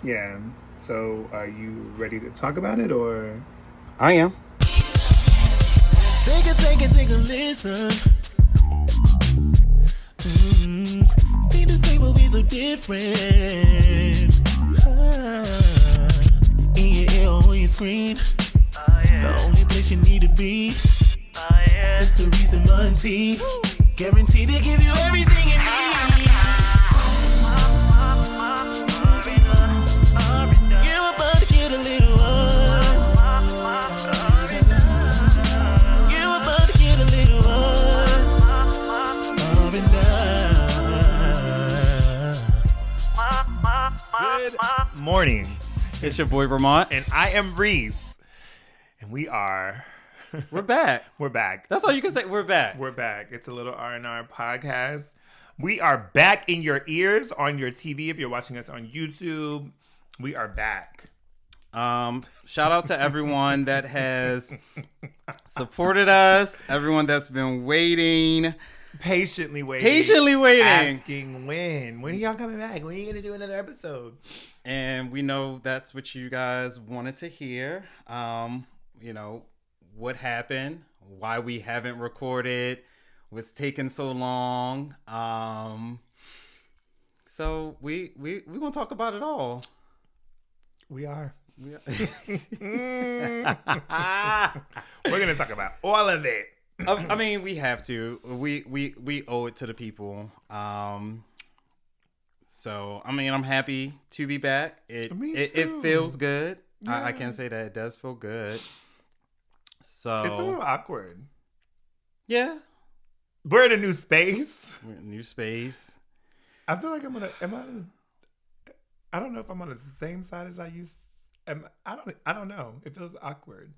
Yeah. So, are you ready to talk about it, or? I am. Take a listen. Need to say what we so different. In your ear or on your screen. The only place you need to be. It's the reason Monty. Guaranteed to give you everything you need. You're about to get a little You're about to get a little Good morning. It's your boy Ramont. And I am Reese. And we are... We're back. We're back. That's all you can say. We're back. We're back. It's a little R&R podcast. We are back in your ears, on your TV. If you're watching us on YouTube, we are back. Shout out to everyone that has supported us. Everyone that's been waiting. Patiently waiting. Asking when. When are y'all coming back? When are you going to do another episode? And we know that's what you guys wanted to hear. You know, what happened, why we haven't recorded, what's taking so long. So we're going to talk about it all. We are. Yeah. We're going to talk about all of it. I mean, we have to. We owe it to the people. So I mean, I'm happy to be back. It feels good. Yeah. I can say that it does feel good. So it's a little awkward. Yeah, we're in a new space. I feel like I don't know if I'm on the same side as I used. I don't know. It feels awkward.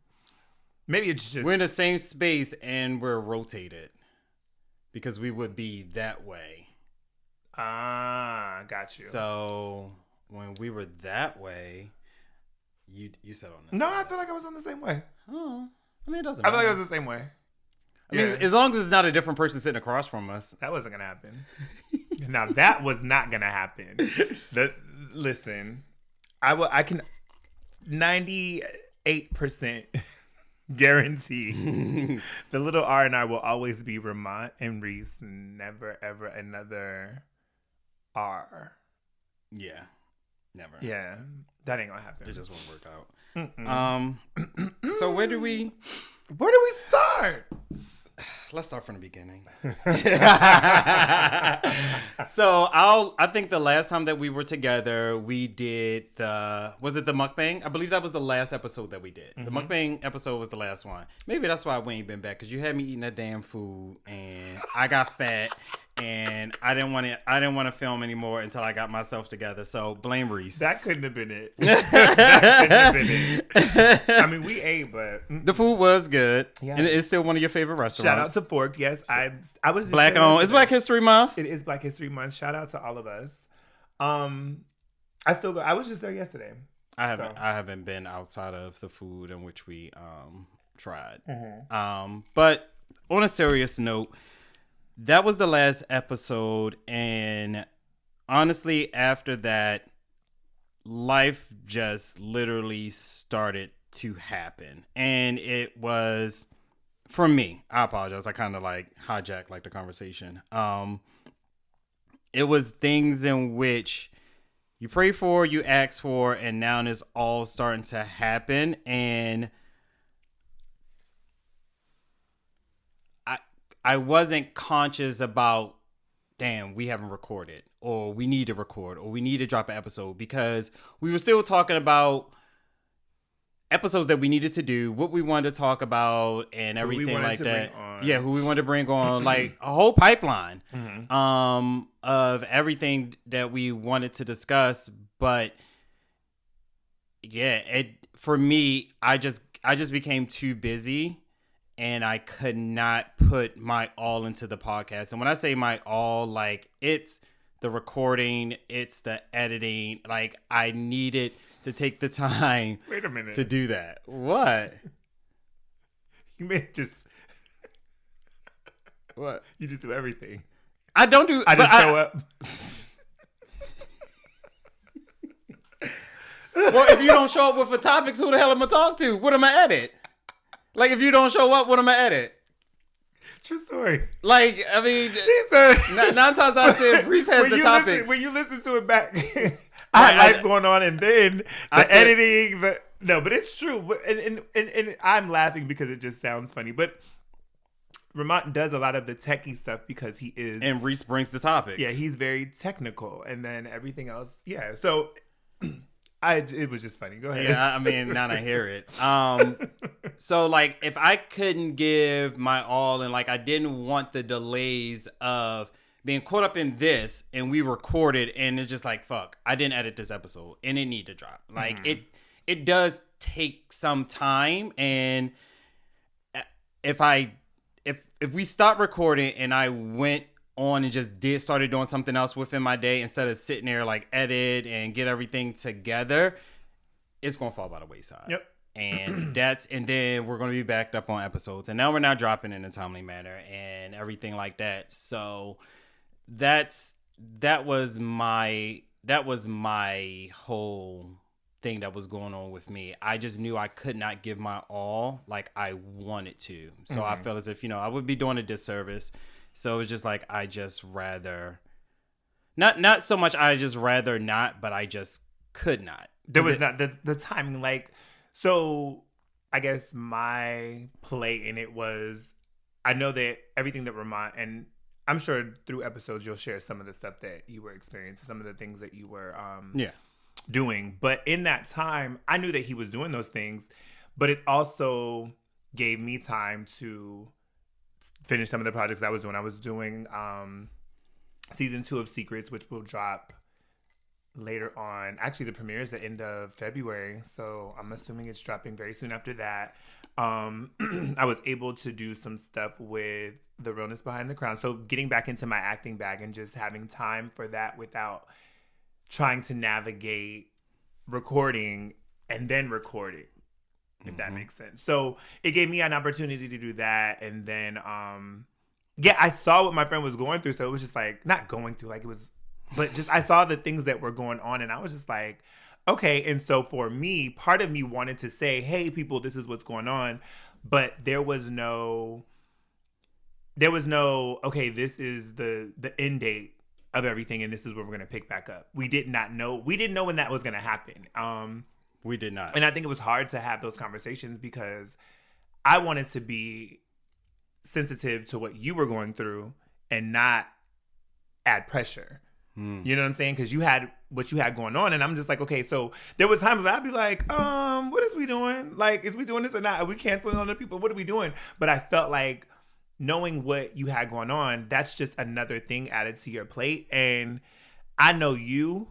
Maybe it's just... We're in the same space and we're rotated. Because we would be that way. Ah, got you. So, when we were that way, you said on this No, side. I feel like I was on the same way. Oh, I mean, it doesn't matter. matter. I feel like I was the same way. I mean, as long as it's not a different person sitting across from us. That wasn't going to happen. Now, that was not going to happen. Listen, I can 98% guarantee the little R&R will always be Ramont and Reese, never ever another R. Yeah, never. Yeah, that ain't gonna happen. It just won't work out. So where do we start? Let's start from the beginning. So I think the last time that we were together, we did was it the mukbang? I believe that was the last episode that we did. Mm-hmm. The mukbang episode was the last one. Maybe that's why we ain't been back, because you had me eating that damn food and I got fat and I didn't want to film anymore until I got myself together. So blame Reese. That couldn't have been it. That couldn't have been it. I mean, we ate, but the food was good. Yeah. And it's still one of your favorite restaurants. Shout out to Fork. Yes, I was just Black on. It's Black History Month. It is Black History Month. Shout out to all of us. I still go. I was just there yesterday. I haven't been outside of the food in which we tried. Mm-hmm. But on a serious note, that was the last episode, and honestly, after that, life just literally started to happen. And it was, for me, I apologize, I kind of hijacked the conversation. It was things in which you pray for, you ask for, and now it's all starting to happen. And I wasn't conscious about, damn, we haven't recorded, or we need to record, or we need to drop an episode, because we were still talking about episodes that we needed to do, what we wanted to talk about, and everything like that. Yeah, who we wanted to bring on, like a whole pipeline of everything that we wanted to discuss. But yeah, for me, I just became too busy. And I could not put my all into the podcast. And when I say my all, it's the recording, it's the editing. I needed to take the time. Wait a minute. To do that. What? You may just... What? You just do everything. I don't do... I just show up. Well, if you don't show up with the topics, who the hell am I talk to? What am I edit? Like, if you don't show up, what am I edit? True story. Like, I mean, 9 times out of 10, Reese has the topics. When you listen to it back, I had life going on, and then the editing. No, but it's true. And I'm laughing because it just sounds funny. But Ramont does a lot of the techie stuff because he is. And Reese brings the topics. Yeah, he's very technical, and then everything else. Yeah, so it was just funny. Go ahead. Yeah, I mean, now I hear it. So like, if I couldn't give my all, and like I didn't want the delays of being caught up in this, and we recorded, and it's just like, fuck, I didn't edit this episode, and it need to drop. Like it does take some time, and if we stopped recording and I went on and just started doing something else within my day instead of sitting there like edit and get everything together, it's gonna fall by the wayside. Yep. And then we're gonna be backed up on episodes, and now we're not dropping in a timely manner and everything like that. So that was my whole thing that was going on with me. I just knew I could not give my all like I wanted to. So I felt as if, I would be doing a disservice. So it was just like, I just rather not so much I just rather not, but I just could not. There was not the timing. Like, so I guess my play in it was, I know that everything that Ramont, and I'm sure through episodes you'll share some of the stuff that you were experiencing, some of the things that you were doing. But in that time, I knew that he was doing those things, but it also gave me time to finish some of the projects I was doing. I was doing season 2 of Secrets, which will drop later on. Actually, the premiere is the end of February, so I'm assuming it's dropping very soon after that. I was able to do some stuff with The Realness Behind the Crown. So getting back into my acting bag and just having time for that without trying to navigate recording and then recording, if that makes sense. So it gave me an opportunity to do that. And then, I saw what my friend was going through. So it was just like, not going through like it was, but just I saw the things that were going on, and I was just like, okay. And so for me, part of me wanted to say, hey, people, this is what's going on. But there was no, okay, this is the end date of everything, and this is where we're going to pick back up. We didn't know when that was going to happen. We did not. And I think it was hard to have those conversations because I wanted to be sensitive to what you were going through and not add pressure. You know what I'm saying? Because you had what you had going on, and I'm just like, okay. So there were times where I'd be like, what is we doing? Like, is we doing this or not? Are we canceling on other people? What are we doing? But I felt like knowing what you had going on, that's just another thing added to your plate. And I know you,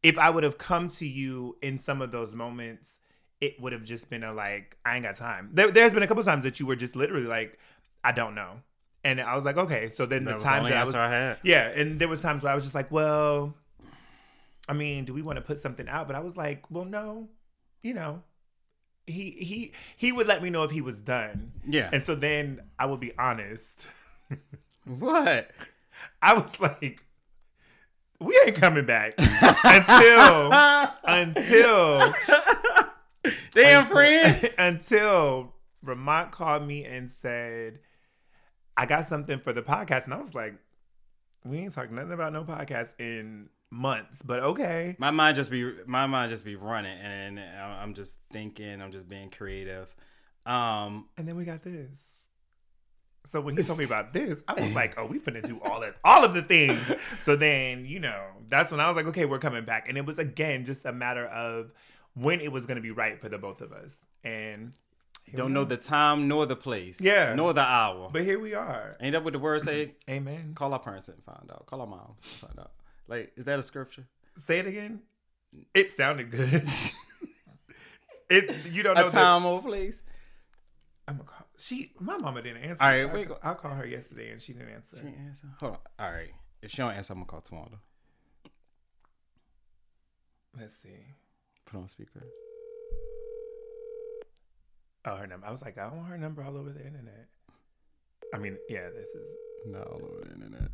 if I would have come to you in some of those moments, it would have just been I ain't got time. There's been a couple times that you were just literally like, I don't know. And I was like, okay. So then the times that I had. Yeah. And there was times where I was just like, well, I mean, do we want to put something out? But I was like, well, no, he would let me know if he was done. Yeah. And so then I will be honest. What? I was like, we ain't coming back until Ramont called me and said, I got something for the podcast. And I was like, we ain't talking nothing about no podcast in months, but okay. My mind just be running, and I'm just thinking, I'm just being creative. And then we got this. So when he told me about this, I was like, oh, we finna do all of the things. So then, that's when I was like, okay, we're coming back. And it was, again, just a matter of when it was going to be right for the both of us. And don't know the time nor the place. Yeah. Nor the hour. But here we are. Ain't that what the word say? Amen. Call our parents and find out. Call our moms and find out. Like, is that a scripture? Say it again. It sounded good. You don't know a time or place. I'm gonna call. My mama didn't answer. All right, I'll call her yesterday, and she didn't answer. She didn't answer. Hold on. All right. If she don't answer, I'm gonna call tomorrow. Let's see. Put on speaker. Oh, her number. I was like, I don't want her number all over the internet. I mean, yeah, this is not all over the internet.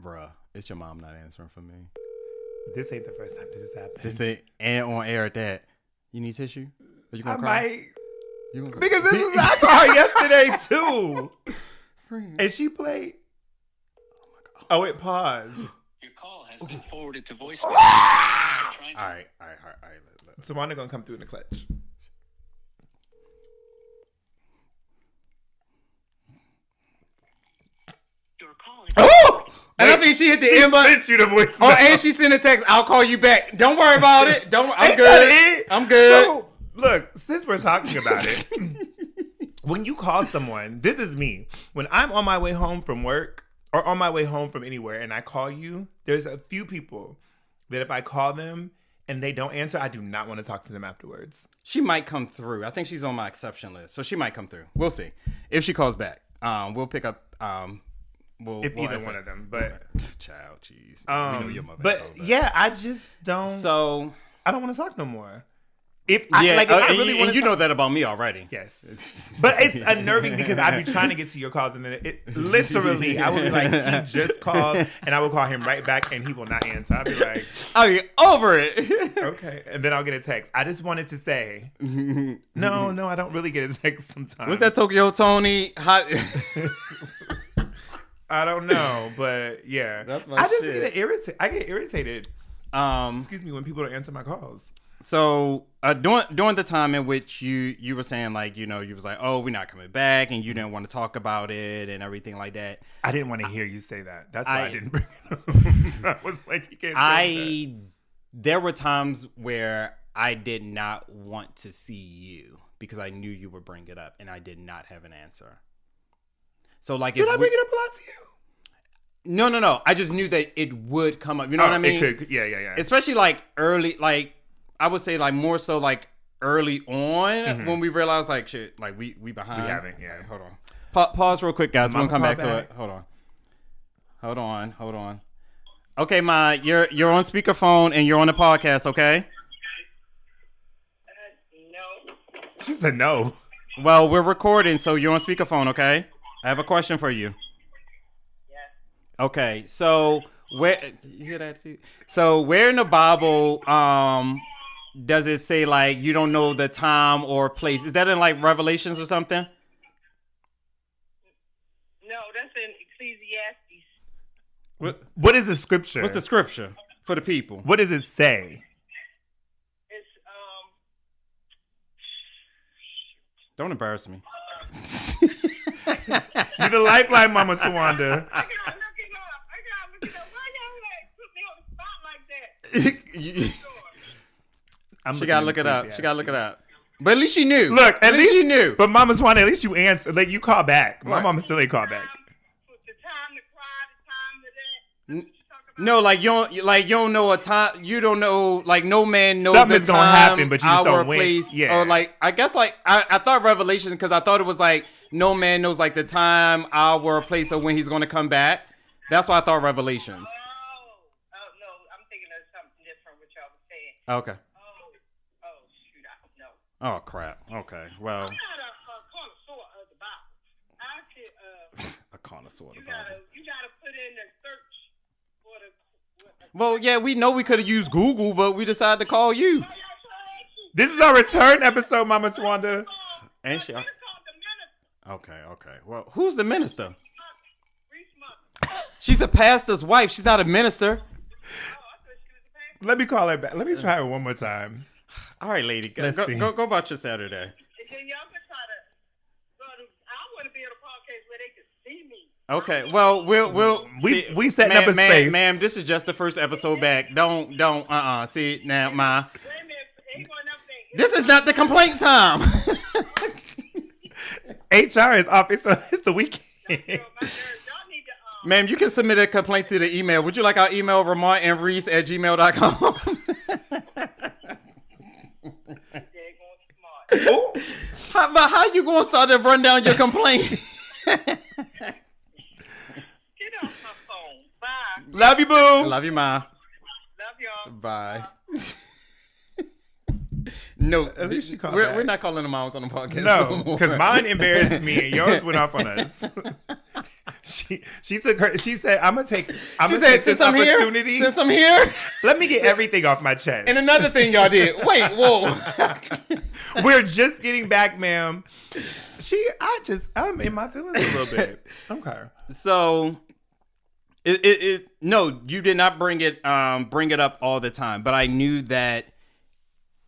Bruh, it's your mom not answering for me. This ain't the first time that this happened. This ain't and on air at that. You need tissue? Are you gonna I cry? might. You gonna cry? Because this is I saw her yesterday too. And she played. Oh, it paused. Your call has been forwarded to voicemail. All right. Tawanda gonna come through in the clutch. Your call is Oh! And I think she hit the end button. Sent you the voice. Oh, and she sent a text. I'll call you back. Don't worry about it. I'm Ain't good. that it? I'm good. So, look, since we're talking about it, when you call someone, this is me. When I'm on my way home from work or on my way home from anywhere and I call you, there's a few people that if I call them and they don't answer, I do not want to talk to them afterwards. She might come through. I think she's on my exception list, so she might come through. We'll see if she calls back. We'll pick up. We'll Either answer. one of them, but Child, jeez. We know your mother. but yeah, I just don't. So I don't want to talk no more. If I really want to, you know that about me already. Yes, but it's unnerving because I be trying to get to your calls and then it literally I would be like, he just called and I will call him right back and he will not answer. I'll be like, I'll be over it. okay, and then I'll get a text. I just wanted to say, no, I don't really get a text sometimes. What's that Tokyo Tony? Hot. I don't know, but yeah, That's my I just shit. get irritated. I get irritated. Excuse me, when people don't answer my calls. So during the time in which you were saying like you was like, oh, we're not coming back, and you didn't want to talk about it and everything like that. I didn't want to hear you say that. That's why I didn't bring it up. I was like, you can't say that. There were times where I did not want to see you because I knew you would bring it up, and I did not have an answer. So like, Did I bring it up a lot to you? No. I just knew that it would come up. You know what I mean? It could, yeah. Especially like early, like I would say like more so like early on when we realized like shit, like we behind. We haven't, yeah. Right, hold on. Pause real quick, guys. We'll come back to it. Hold on. Okay, Ma, you're on speakerphone and you're on the podcast, okay? no. She said no. Well, we're recording, so you're on speakerphone, okay? I have a question for you. Yeah. Okay, so where you hear that too? So where in the Bible does it say like you don't know the time or place? Is that in like Revelations or something? No, that's in Ecclesiastes. What is the scripture? What's the scripture for the people? What does it say? It's Don't embarrass me. You're the lifeline, Mama Tawanda. I gotta look it up. Why y'all like put me on the spot like that? She gotta look it up. But at least she knew. Look, at least she knew. But Mama Tawanda, at least you answered. Like you call back. My Right. mama still ain't call back. The time to cry, the time to that. That's what you talk about. No, you don't know a time. You don't know, like no man knows Something's the gonna time, happen, but you just hour, don't wait. place. Yeah. Or like I guess like I thought Revelation because I thought it was like no man knows like the time, hour, place, or when he's gonna come back. That's why I thought Revelations. Oh no, I'm thinking of something different. What y'all was saying. Okay. Oh shoot, I don't know. Oh crap. Okay. Well, I'm not a connoisseur of the Bible. I could a connoisseur of the you Bible. gotta put in the search for the. Well, yeah, we know we could have used Google, but we decided to call you. This is our return episode, Mama Tawanda. And she. Okay. Well, who's the minister? She's a pastor's wife. She's not a minister. Let me call her back. Let me try her one more time. All right, lady. Go Let's see. go about your Saturday. Then y'all can try to. I want to be on a podcast where they can see me. Okay. Well, we'll We setting up a space. Ma'am, this is just the first episode back. Don't see now, Ma. Wait a minute. Ain't going nothing. This is not the complaint time. HR is off. It's the weekend. My nerves. Y'all need to. Ma'am, you can submit a complaint to the email. Would you like our email, Ramont and Reese at gmail.com? Ooh. How you going to start to run down your complaint? Get off my phone. Bye. Love you, boo. Love you, Ma. Love y'all. Bye. No, At least she called we're back. not calling the moms on the podcast. No, because mine embarrassed me and yours went off on us. She took her. She said, "I'm gonna take since this I'm opportunity. here, since I'm here, Let me get everything off my chest." and another thing y'all did. Wait, whoa. We're just getting back, ma'am. I'm in my feelings a little bit. Okay. So, no, you did not bring it up all the time, but I knew that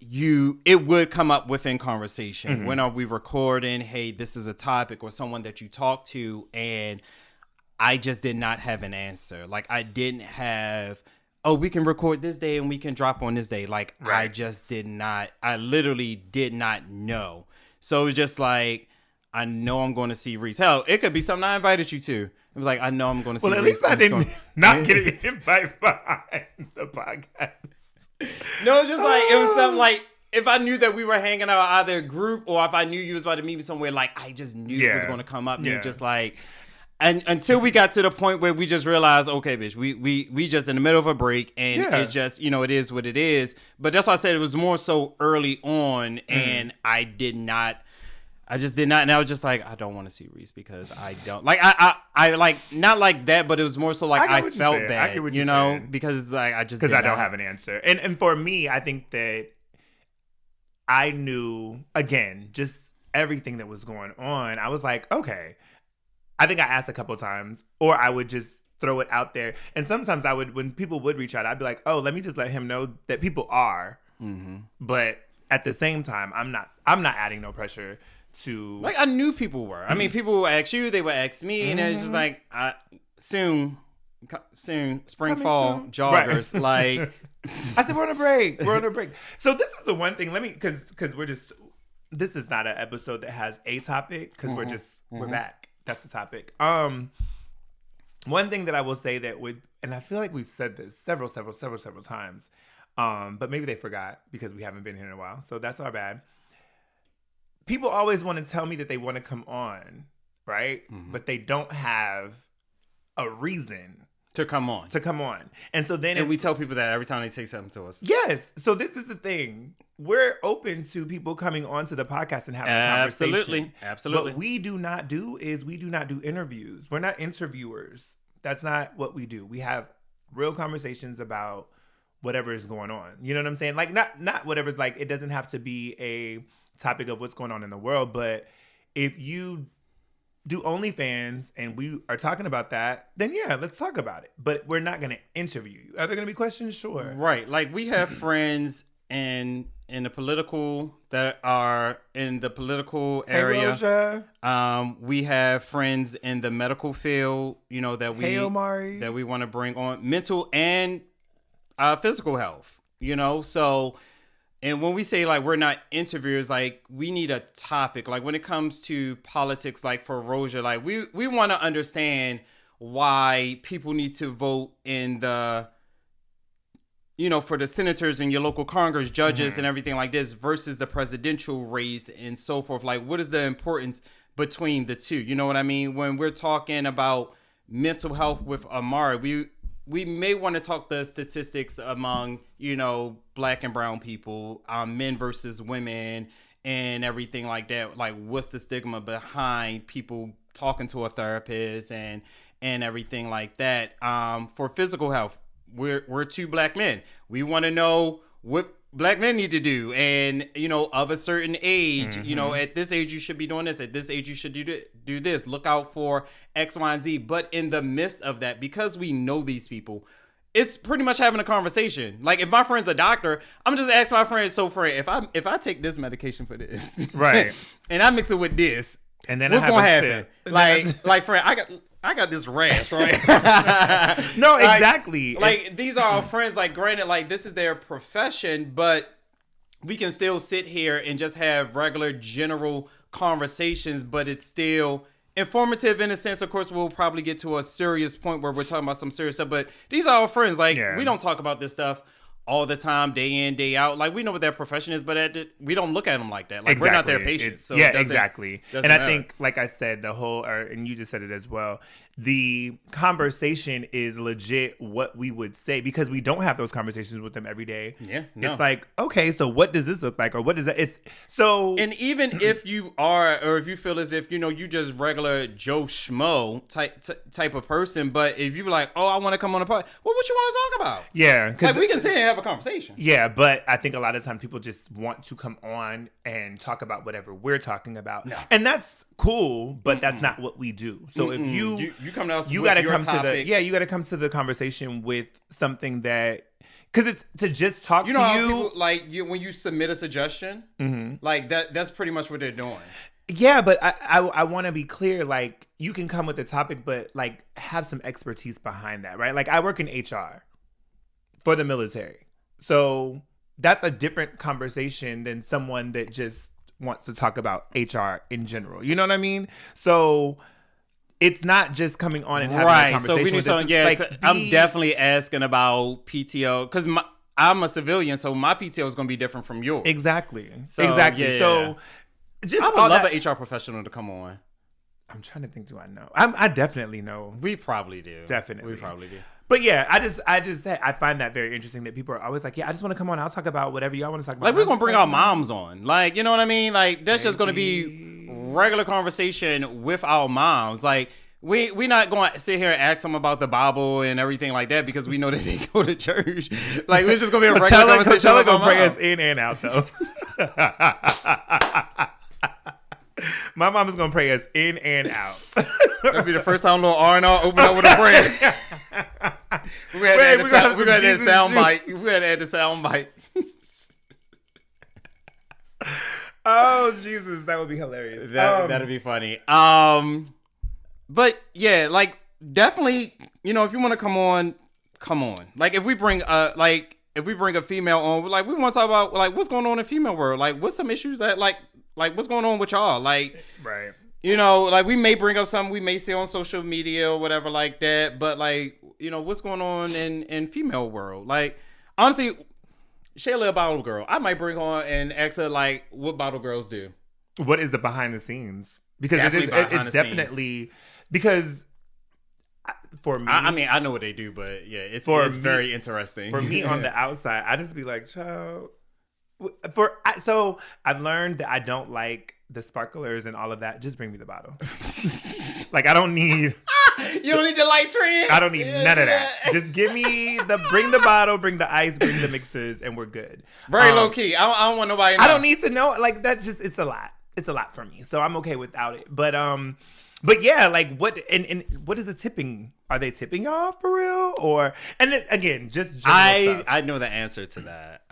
it would come up within conversation. Mm-hmm. When are we recording? Hey, this is a topic, or someone that you talk to, and I just did not have an answer. Like, I didn't have, oh, we can record this day and we can drop on this day. Like, right. I just did not. I literally did not know. So it was just like, I know I'm going to see Reese. Hell, it could be something I invited you to. It was like, I know I'm going to see Reese. Well, at least I didn't not get an invite behind the podcast. No, just like, it was something like, if I knew that we were hanging out either a group, or if I knew you was about to meet me somewhere, like, I just knew it was going to come up. And just like, and until we got to the point where we just realized, okay, bitch, we just in the middle of a break, and it just, it is what it is. But that's why I said it was more so early on, and I just did not, and I was just like, I don't want to see Reese because I don't like I like, not like that, but it was more so like I felt bad, I get what you're saying. because it's like I don't have an answer, and for me, I think that I knew, again, just everything that was going on. I was like, okay. I think I asked a couple times, or I would just throw it out there, and sometimes I would, when people would reach out, I'd be like, oh, let me just let him know that people are, but at the same time, I'm not adding no pressure. Like, I knew people were. I mean, people would ask you, they would ask me, and it's just like, soon, spring, fall, soon. joggers. Right. Like, I said, we're on a break. So this is the one thing. Let me, because this is not an episode that has a topic, because we're back. That's the topic. One thing that I will say that and I feel like we've said this several times, but maybe they forgot because we haven't been here in a while. So that's our bad. People always want to tell me that they want to come on, right? But they don't have a reason to come on. And so then we tell people that every time they say something to us. Yes. So this is the thing. We're open to people coming onto the podcast and having a conversation. Absolutely. What we do not do interviews. We're not interviewers. That's not what we do. We have real conversations about whatever is going on. You know what I'm saying? Like, not whatever's, like, it doesn't have to be a topic of what's going on in the world, but if you do OnlyFans and we are talking about that, then yeah, let's talk about it. But we're not going to interview you. Are there going to be questions? Sure. Right. Like, we have friends in the political that are in the political area. Roja. We have friends in the medical field, that we want to bring on, mental and physical health, so. And when we say, like, we're not interviewers, like, we need a topic. Like, when it comes to politics, like, for Roja, like, we want to understand why people need to vote in the, for the senators and your local Congress, judges and everything like this versus the presidential race and so forth. Like, what is the importance between the two? You know what I mean? When we're talking about mental health with Amari, we may want to talk the statistics among, Black and brown people, men versus women and everything like that. Like, what's the stigma behind people talking to a therapist and everything like that. For physical health, we're two Black men. We want to know what Black men need to do, and of a certain age, at this age you should be doing this, at this age you should do this, look out for X, Y, and Z. But in the midst of that, because we know these people, it's pretty much having a conversation. Like, if my friend's a doctor, I'm just ask my friend, so friend, if I take this medication for this, right, and I mix it with this, and then what's gonna happen? Sip. Like friend, I got this rash, right? No, exactly. Like, these are our friends. Like, granted, like, this is their profession, but we can still sit here and just have regular general conversations, but it's still informative in a sense. Of course, we'll probably get to a serious point where we're talking about some serious stuff, but these are our friends. Like, we don't talk about this stuff all the time, day in, day out. Like, we know what their profession is, but we don't look at them like that. Like, we're not their patients. So exactly. And matter. I think, like I said, and you just said it as well, the conversation is legit what we would say because we don't have those conversations with them every day. Yeah, no. It's like, okay, so what does this look like, or what does that? It's so. And even if you are, or if you feel as if you just regular Joe Schmo type of person, but if you like, oh, I want to come on a podcast, well, what you want to talk about? Yeah, like we can sit here and have a conversation. Yeah, but I think a lot of times people just want to come on and talk about whatever we're talking about, and that's cool, but that's not what we do. So if you come to us, you got to come to you got to come to the conversation with something that, because it's to just talk to how you. People, like when you submit a suggestion, like that's pretty much what they're doing. Yeah, but I want to be clear. Like, you can come with the topic, but like have some expertise behind that, right? Like, I work in HR for the military, so that's a different conversation than someone that just wants to talk about HR in general. You know what I mean? So it's not just coming on and having a conversation. So we need something. I'm definitely asking about PTO because I'm a civilian, so my PTO is going to be different from yours. Exactly. So, exactly. Yeah. So just I would love an HR professional to come on. I'm trying to think. Do I know? I definitely know. We probably do. Definitely. We probably do. But yeah, I find that very interesting that people are always like, yeah, I just want to come on. I'll talk about whatever y'all want to talk about. Like, we're going to bring our moms on. Like, you know what I mean? Like, that's just going to be regular conversation with our moms. Like, we're not going to sit here and ask them about the Bible and everything like that because we know that they go to church. Like, it's just going to be a regular conversation. Coachella going to pray us in and out, though. My mom is going to pray us in and out. That'll be the first time little R&R open up with a prayer. We're going to add the sound bite. We're going to add the sound bite. Oh, Jesus. That would be hilarious. That'd be funny. But yeah, like, definitely, if you want to come on. Like, if we bring a female on, like, we want to talk about, like, what's going on in the female world. Like, what's some issues that, like what's going on with y'all? Like, right. Like, we may bring up something we may see on social media or whatever like that, but, like, what's going on in female world? Like, honestly, Shayla, a bottle girl, I might bring on and ask her, like, what bottle girls do. What is the behind the scenes? Because it's definitely, because for me, I mean, I know what they do, but yeah, it's very interesting. For me, on the outside, I just be like, child. So I've learned that I don't like the sparklers and all of that. Just bring me the bottle. Like, I don't need. You don't need the light trend. I don't need none of that. Just bring the bottle, bring the ice, bring the mixers, and we're good. Very low key. I don't want nobody to know. I don't need to know. Like, that's just, it's a lot. It's a lot for me. So I'm okay without it. But yeah, like, what and what is the tipping? Are they tipping y'all for real? Or, and then, again, just I know the answer to that.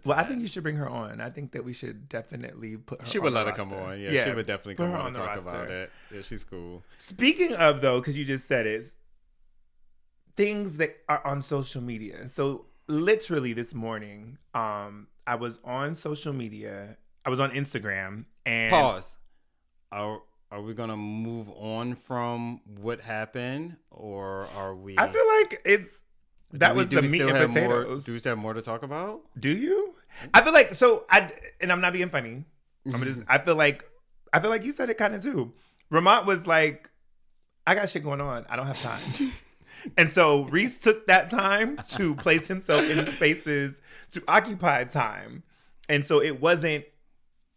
Well, I think you should bring her on. I think that we should definitely put her on. She would let her roster. come on. Yeah, she would definitely come on and talk roster. about it. Yeah, she's cool. Speaking of, though, because you just said it, things that are on social media. So literally this morning, I was on social media. I was on Instagram and pause. Are we gonna move on from what happened, or are we? I feel like that was the meat and potatoes. Do we still have more to talk about? Do you? I feel like and I'm not being funny. I feel like you said it kind of too. Ramont was like, I got shit going on. I don't have time. And so Reese took that time to place himself in spaces to occupy time. And so it wasn't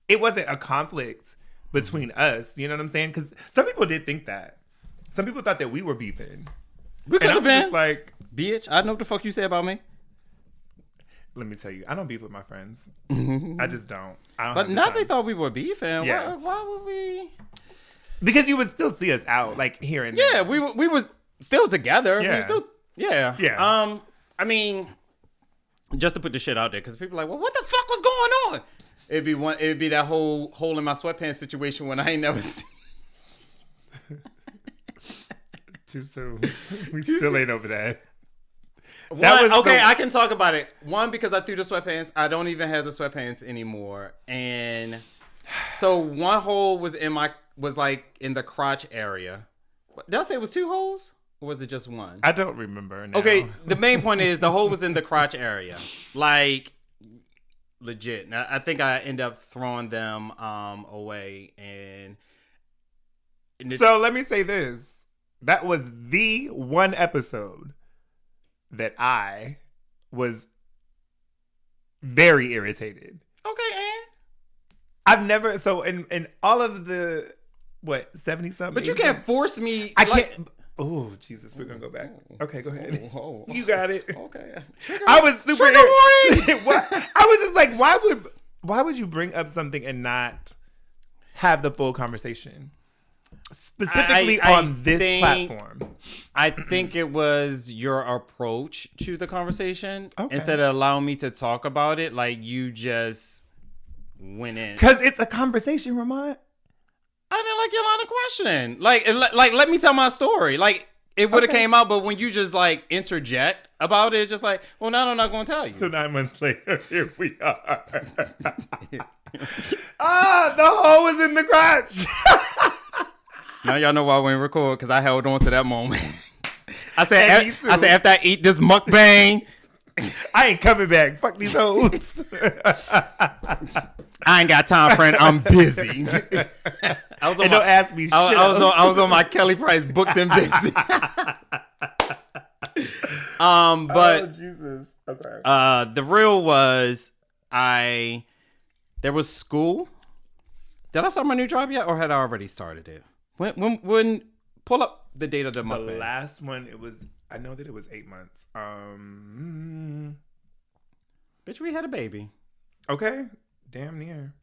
a conflict between us. You know what I'm saying? Because some people did think that. Some people thought that we were beefing. We could have been. Just like, bitch, I know what the fuck you say about me. Let me tell you, I don't beef with my friends. I just don't. But now they thought we were beefing. Yeah. Why would we? Because you would still see us out, like, here and there. Yeah, we was still together. Yeah. We were still, yeah. Yeah. I mean, just to put the shit out there, because people are like, well, what the fuck was going on? It'd be that whole hole in my sweatpants situation when I ain't never seen. Too soon. We still ain't over that. I can talk about it. One, because I threw the sweatpants. I don't even have the sweatpants anymore. And so one hole was like in the crotch area. Did I say it was 2 holes? Or was it just one? I don't remember now. Okay, the main point is the hole was in the crotch area. Like, legit. Now, I think I end up throwing them away. So let me say this. That was the one episode that I was very irritated. Okay, and I've never in all of the 70 something. but you can't force me. I can't. Oh Jesus, we're gonna go back. Okay, go ahead. You got it. Okay. I was super. Trigger warning. I was just like, why would you bring up something and not have the full conversation? Specifically on this platform. I think it was your approach to the conversation. Okay. Instead of allowing me to talk about it, like you just went in. Because it's a conversation, Ramont. I didn't like your line of questioning. Like, let me tell my story. Like, it would have came out, but when you just like interject about it, it's just like, well, now I'm not going to tell you. So 9 months later, here we are. The hole is in the crotch. Now y'all know why we didn't record, because I held on to that moment. I said after I eat this mukbang, I ain't coming back. Fuck these hoes. I ain't got time, friend. I'm busy. Don't ask me shit. I was on my Kelly Price, booked and busy. But oh, Jesus. Okay. The real was there was school. Did I start my new job yet, or had I already started it? When pull up the date of the month. The last one, I know that it was 8 months. Bitch, we had a baby. Okay. Damn near.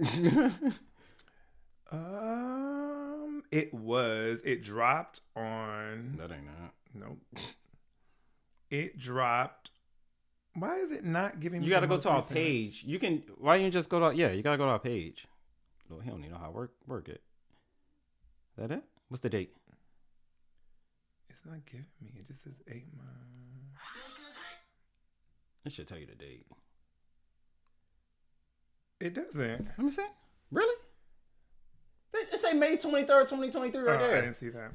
It dropped on. That ain't that. Nope. It dropped. Why is it not giving me? You gotta go to our page. Why you just go to? Yeah, you gotta go to our page. Lord, he don't even know how to work it. Is that it? What's the date? It's not giving me. It just says 8 months. It should tell you the date. It doesn't. Let me see. Really? It say May 23rd, 2023 right there. I didn't see that.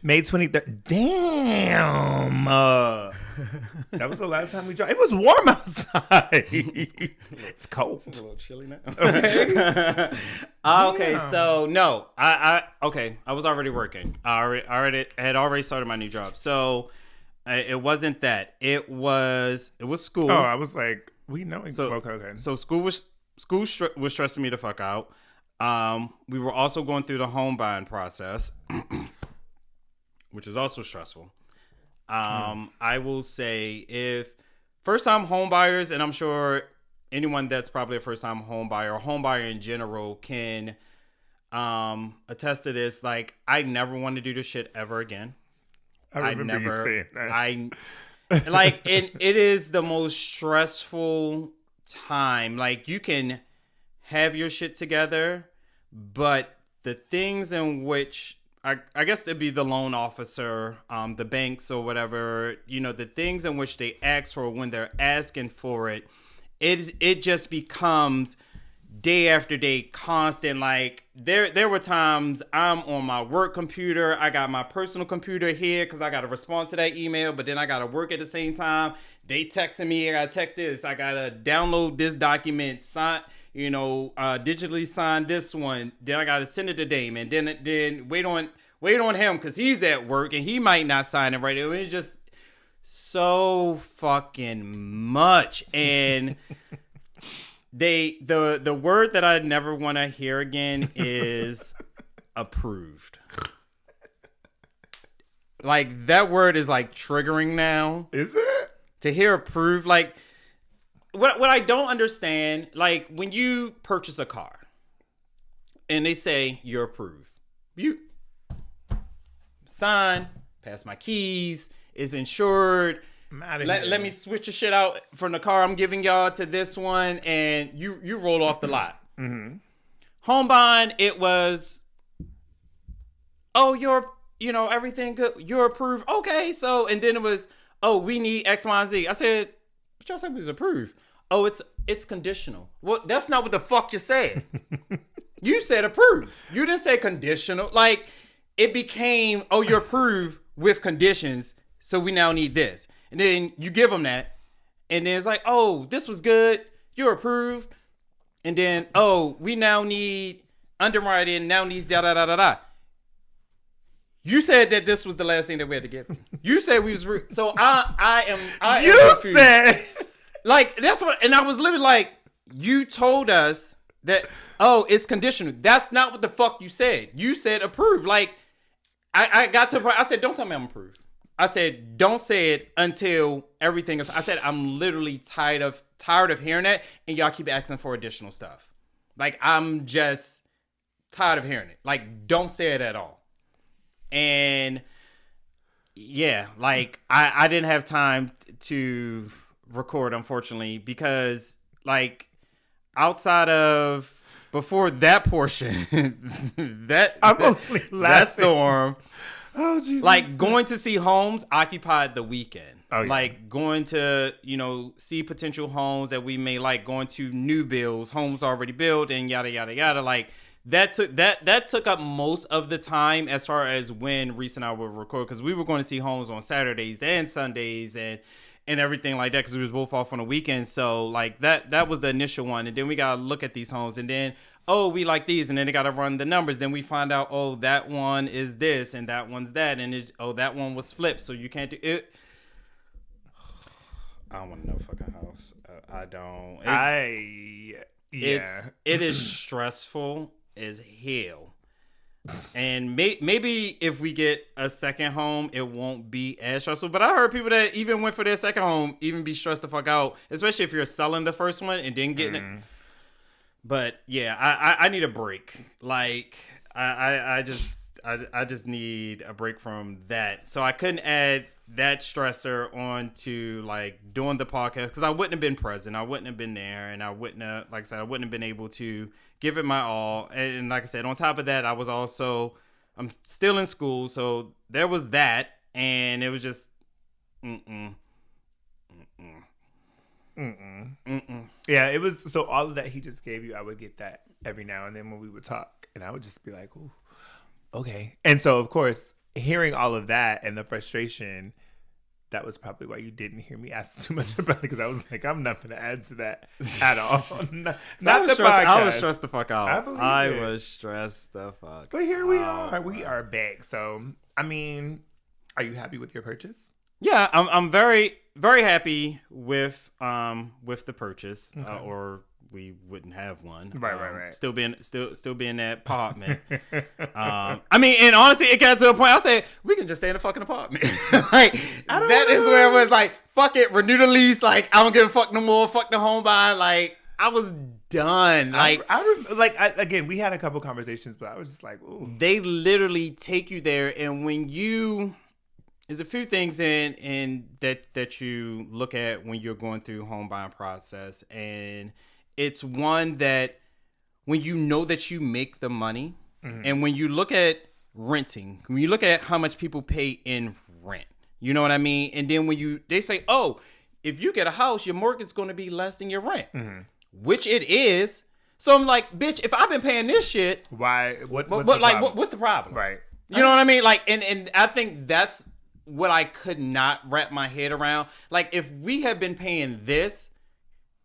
May 23rd. Damn. That was the last time we dropped. It was warm outside. It's cold. It's a little chilly now. Okay. Okay, so no. I was already working. I had already started my new job. So it wasn't that. It was school. Oh, I was like, we know. Okay. So school was stressing me the fuck out. We were also going through the home buying process, which is also stressful. I will say, if first time home buyers, and I'm sure anyone that's probably a first time home buyer or home buyer in general can attest to this. Like, I never want to do this shit ever again. I remember you saying that. It is the most stressful time. Like, you can have your shit together, but the things in which I guess it'd be the loan officer, the banks or whatever, the things in which they ask for when they're asking for it, it just becomes day after day constant. Like, there were times I'm on my work computer, I got my personal computer here because I got to respond to that email, but then I got to work at the same time. They texting me, I got to text this, I got to download this document, sign, digitally sign this one, then I got to send it to Damon, then wait on him because he's at work and he might not sign it right. It was just so fucking much. And the word that I never want to hear again is approved. Like, that word is like triggering now. Is it? To hear approved, like, what I don't understand, like, when you purchase a car and they say you're approved, you sign, pass my keys, it's insured. Let me switch the shit out from the car I'm giving y'all to this one, and you roll off the lot. Mm-hmm. Home buying, it was, oh, you're, everything good, you're approved. Okay, so, and then it was, oh, we need X, Y, and Z. I said, but y'all said we was approved. Oh, it's conditional. Well, that's not what the fuck you said. You said approved. You didn't say conditional. Like, it became, oh, you're approved with conditions, so we now need this. And then you give them that, and then it's like, oh, this was good, you're approved. And then, oh, we now need underwriting, now needs da-da-da-da-da. You said that this was the last thing that we had to get. You said we was so I am confused. Said like that's what, and I was literally like, you told us that it's conditional. That's not what the fuck you said. You said approved. Like I got to the point. I said, don't tell me I'm approved. I said, don't say it until everything is. I said, I'm literally tired of hearing that, and y'all keep asking for additional stuff. Like I'm just tired of hearing it. Like don't say it at all. And yeah, like I didn't have time to record, unfortunately, because like outside of before that portion, that storm, oh Jesus, like going to see homes occupied the weekend. Oh, yeah. Like going to, see potential homes that we may like, going to new builds, homes already built, and yada yada yada. Like that took up most of the time as far as when Reese and I would record, because we were going to see homes on Saturdays and Sundays and everything like that, because we was both off on the weekend. So like that was the initial one, and then we gotta look at these homes, and then we like these, and then they gotta run the numbers. Then we find out that one is this and that one's that, and that one was flipped, so you can't do it. I don't want no fucking house. I don't. It is stressful as hell. And maybe if we get a second home, it won't be as stressful. But I heard people that even went for their second home even be stressed the fuck out, especially if you're selling the first one and then getting it. But yeah, I need a break. Like I just need a break from that. So I couldn't add that stressor onto like doing the podcast, because I wouldn't have been present. I wouldn't have been there, and I wouldn't have, like I said, I wouldn't have been able to give it my all. And like I said, on top of that, I'm still in school, so there was that, and it was just Yeah, it was. So all of that he just gave you, I would get that every now and then when we would talk, and I would just be like, ooh, okay. And so of course, hearing all of that and the frustration, that was probably why you didn't hear me ask too much about it, because I was like, I'm not going to add to that at all. not the podcast. I was stressed the fuck out. I was stressed the fuck. But here we are. We are back. So, I mean, are you happy with your purchase? Yeah, I'm very, very happy with the purchase, or we wouldn't have one. Right. Still be in that apartment. I mean, and honestly, it got to a point I said, we can just stay in the fucking apartment. Like, that is where it was like, fuck it, renew the lease. Like, I don't give a fuck no more. Fuck the home buying. Like, I was done. Like, again, we had a couple conversations, but I was just like, ooh. They literally take you there, and when you... There's a few things in that you look at when you're going through home buying process, and it's one that when you know that you make the money, and when you look at renting, when you look at how much people pay in rent, you know what I mean? And then when they say, oh, if you get a house, your mortgage is going to be less than your rent, which it is. So I'm like, bitch, if I've been paying this shit, why? What's the problem? Right. You know what I mean? Like, and I think that's what I could not wrap my head around. Like, if we had been paying this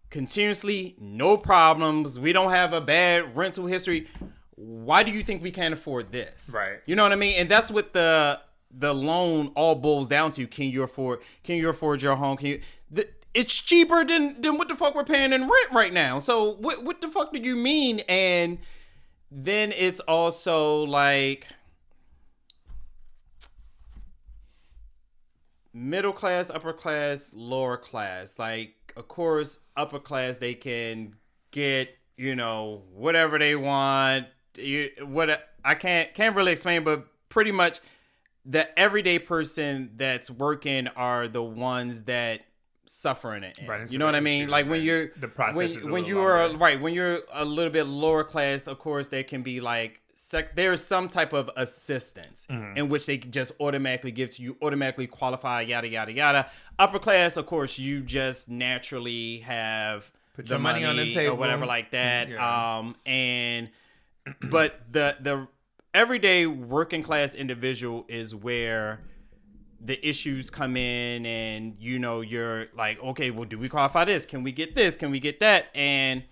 continuously, no problems, we don't have a bad rental history, why do you think we can't afford this? Right. You know what I mean? And that's what the loan all boils down to. Can you afford your home? It's cheaper than what the fuck we're paying in rent right now. So what the fuck do you mean? And then it's also like middle class, upper class, lower class. Like, of course, upper class, they can get, whatever they want. I can't really explain, but pretty much the everyday person that's working are the ones that suffer in it. Right, you know what I mean? Like when you're the process when you're a little bit lower class, of course, there can be like there's some type of assistance in which they just automatically give to you, automatically qualify, yada yada yada. Upper class, of course, you just naturally have put your money on the table or whatever like that. Yeah. But the everyday working class individual is where the issues come in, and you're like, okay, well, do we qualify this? Can we get this? Can we get that? And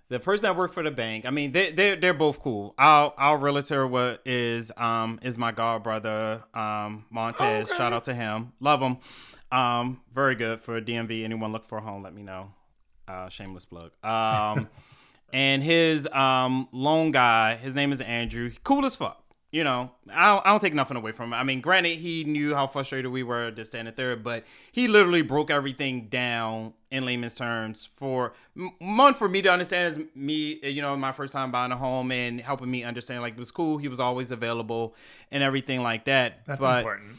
the person that worked for the bank, I mean, they're both cool. Our realtor is my god brother, Montez. Okay. Shout out to him. Love him. Very good for DMV. Anyone look for a home, let me know. Shameless plug. And his loan guy, his name is Andrew. Cool as fuck. You know, I don't take nothing away from him. I mean, granted, he knew how frustrated we were this, and the third, but he literally broke everything down in layman's terms for me to understand as me, you know, my first time buying a home and helping me understand, like, it was cool. He was always available and everything like that. That's but important.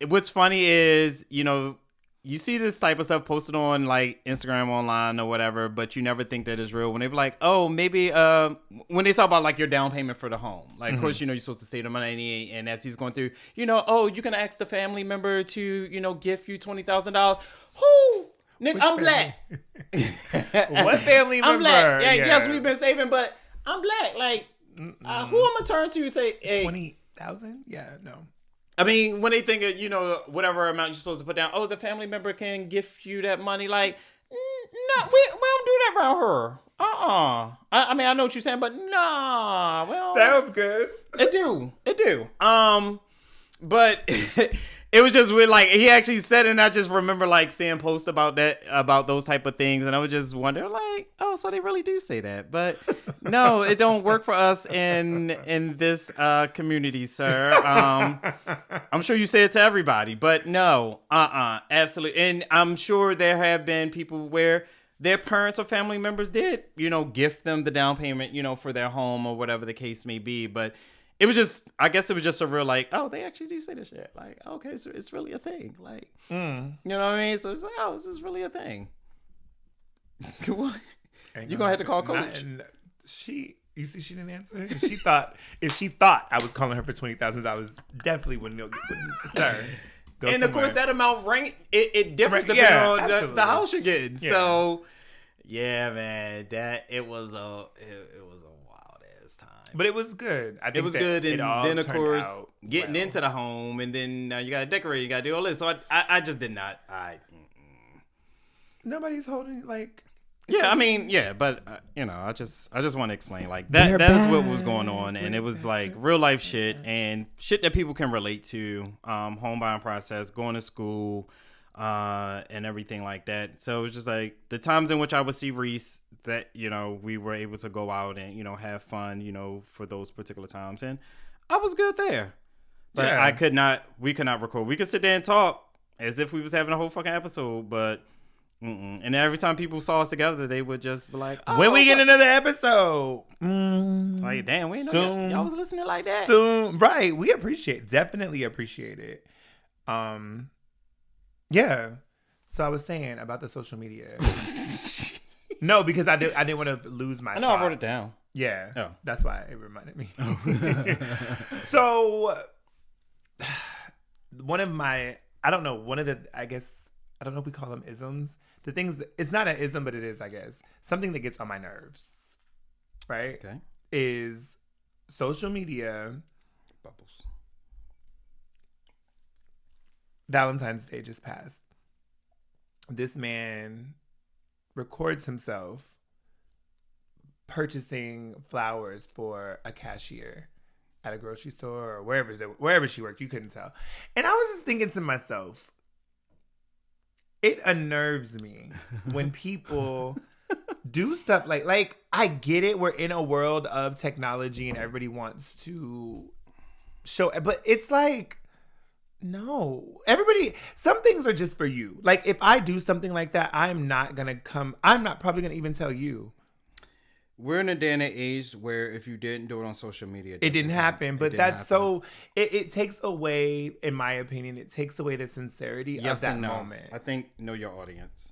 What's funny is, you know, you see this type of stuff posted on like Instagram online or whatever, but you never think that it's real. When they be like, oh, maybe when they talk about like your down payment for the home, like of course, you know, you're supposed to save the money, and as he's going through, you know, oh, you can ask the family member to, you know, gift you $20,000. Who? Nigga, I'm black. What family member? I'm black. Yeah, yes, we've been saving, but I'm black. Like, who am I turn to say, hey, 20,000? Yeah, no. I mean, when they think of, you know, whatever amount you're supposed to put down, oh, the family member can gift you that money. Like, no, we don't do that around her. I mean, I know what you're saying, but nah. Well, sounds good. It do. But it was just weird. Like, he actually said it, and I just remember like seeing posts about those type of things, and I was just wondering, like, oh, so they really do say that? But no, it don't work for us in this community, sir. I'm sure you say it to everybody, but no, absolutely. And I'm sure there have been people where their parents or family members did, you know, gift them the down payment, you know, for their home or whatever the case may be, but. It was just, I guess it was just a real like, oh, they actually do say this shit. Like, okay, so it's really a thing. Like, you know what I mean? So it's like, oh, this is really a thing. What? You gonna have to call coach. You see, she didn't answer. If she thought I was calling her for $20,000, definitely wouldn't. Sir, go and somewhere. of course, that amount it differs depending on the house you're getting. Yeah. So, yeah, man, it was a wild ass time. But it was good. I think it was good, and then of course getting well. into the home, and then you got to decorate, you got to do all this. So I just did not. Nobody's holding like. Yeah, I mean, yeah, but you know, I just want to explain like that. That is what was going on, and it was like real life shit and shit that people can relate to. Home buying process, going to school, and everything like that. So it was just like the times in which I would see Reese that, you know, we were able to go out and, you know, have fun, you know, for those particular times. And I was good there. But yeah. We could not record. We could sit there and talk as if we was having a whole fucking episode, but and every time people saw us together, they would just be like, oh, when we get another episode? Like, damn, we didn't know y'all was listening like that. Soon. Right. We definitely appreciate it. Yeah. So I was saying about the social media. No, because I didn't want to lose my. I know, thought. I wrote it down. Yeah. Oh. That's why it reminded me. So one of the I guess, I don't know if we call them isms. The things, it's not an ism, but it is, I guess. Something that gets on my nerves, right? Okay. Is social media. Bubbles. Valentine's Day just passed. This man records himself purchasing flowers for a cashier at a grocery store or wherever she worked. You couldn't tell. And I was just thinking to myself, it unnerves me when people do stuff like I get it. We're in a world of technology and everybody wants to show, but it's like, no, some things are just for you. Like if I do something like that, I'm not probably going to even tell you. We're in a day and age where if you didn't do it on social media, it didn't happen. But it takes away, in my opinion, it takes away the sincerity of that moment. I think know your audience.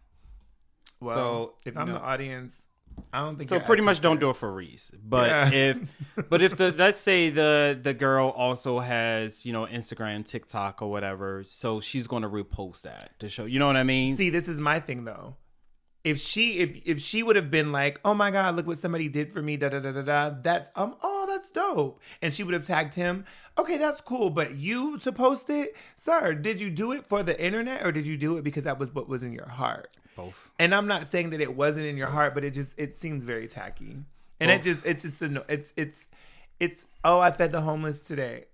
Well, so if I'm the audience, I don't think so. Pretty much, don't do it for Reese. But if let's say the girl also has, you know, Instagram, TikTok, or whatever, so she's going to repost that to show. You know what I mean? See, this is my thing though. If she would have been like, oh my God, look what somebody did for me, da da da da da, that's that's dope, and she would have tagged him. Okay, that's cool, but you to post it, sir, did you do it for the internet or did you do it because that was what was in your heart? Both. And I'm not saying that it wasn't in your heart, but it seems very tacky. And it's oh, I fed the homeless today.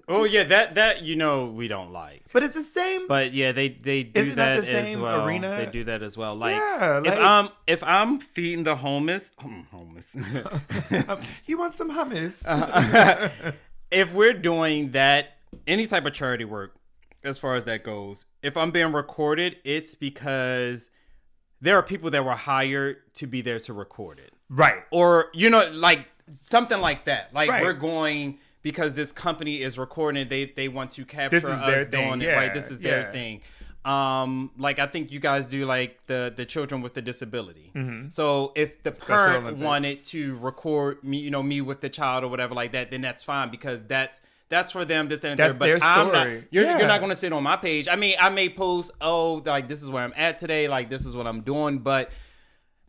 Yeah, that we don't like. But it's the same. But yeah, they do Is it not that the same as well. arena? They do that as well. Like, Yeah, like- if I'm feeding the homeless, You want some hummus? if we're doing that, any type of charity work, as far as that goes, if I'm being recorded, it's because there are people that were hired to be there to record it. Right. Or, like something like that. Like Right. we're going because this company is recording it, they want to capture This is their us thing, doing it. yeah, Right. This is their yeah. thing. Like I think you guys do like the children with the disability. Mm-hmm. So if the Special parent Olympics. wanted wanted to record me, me with the child or whatever like that, then that's fine because that's for them. This and That's there. But their I'm not. story. You're Yeah. not going to sit on my page. I mean, I may post, like this is where I'm at today. Like this is what I'm doing. But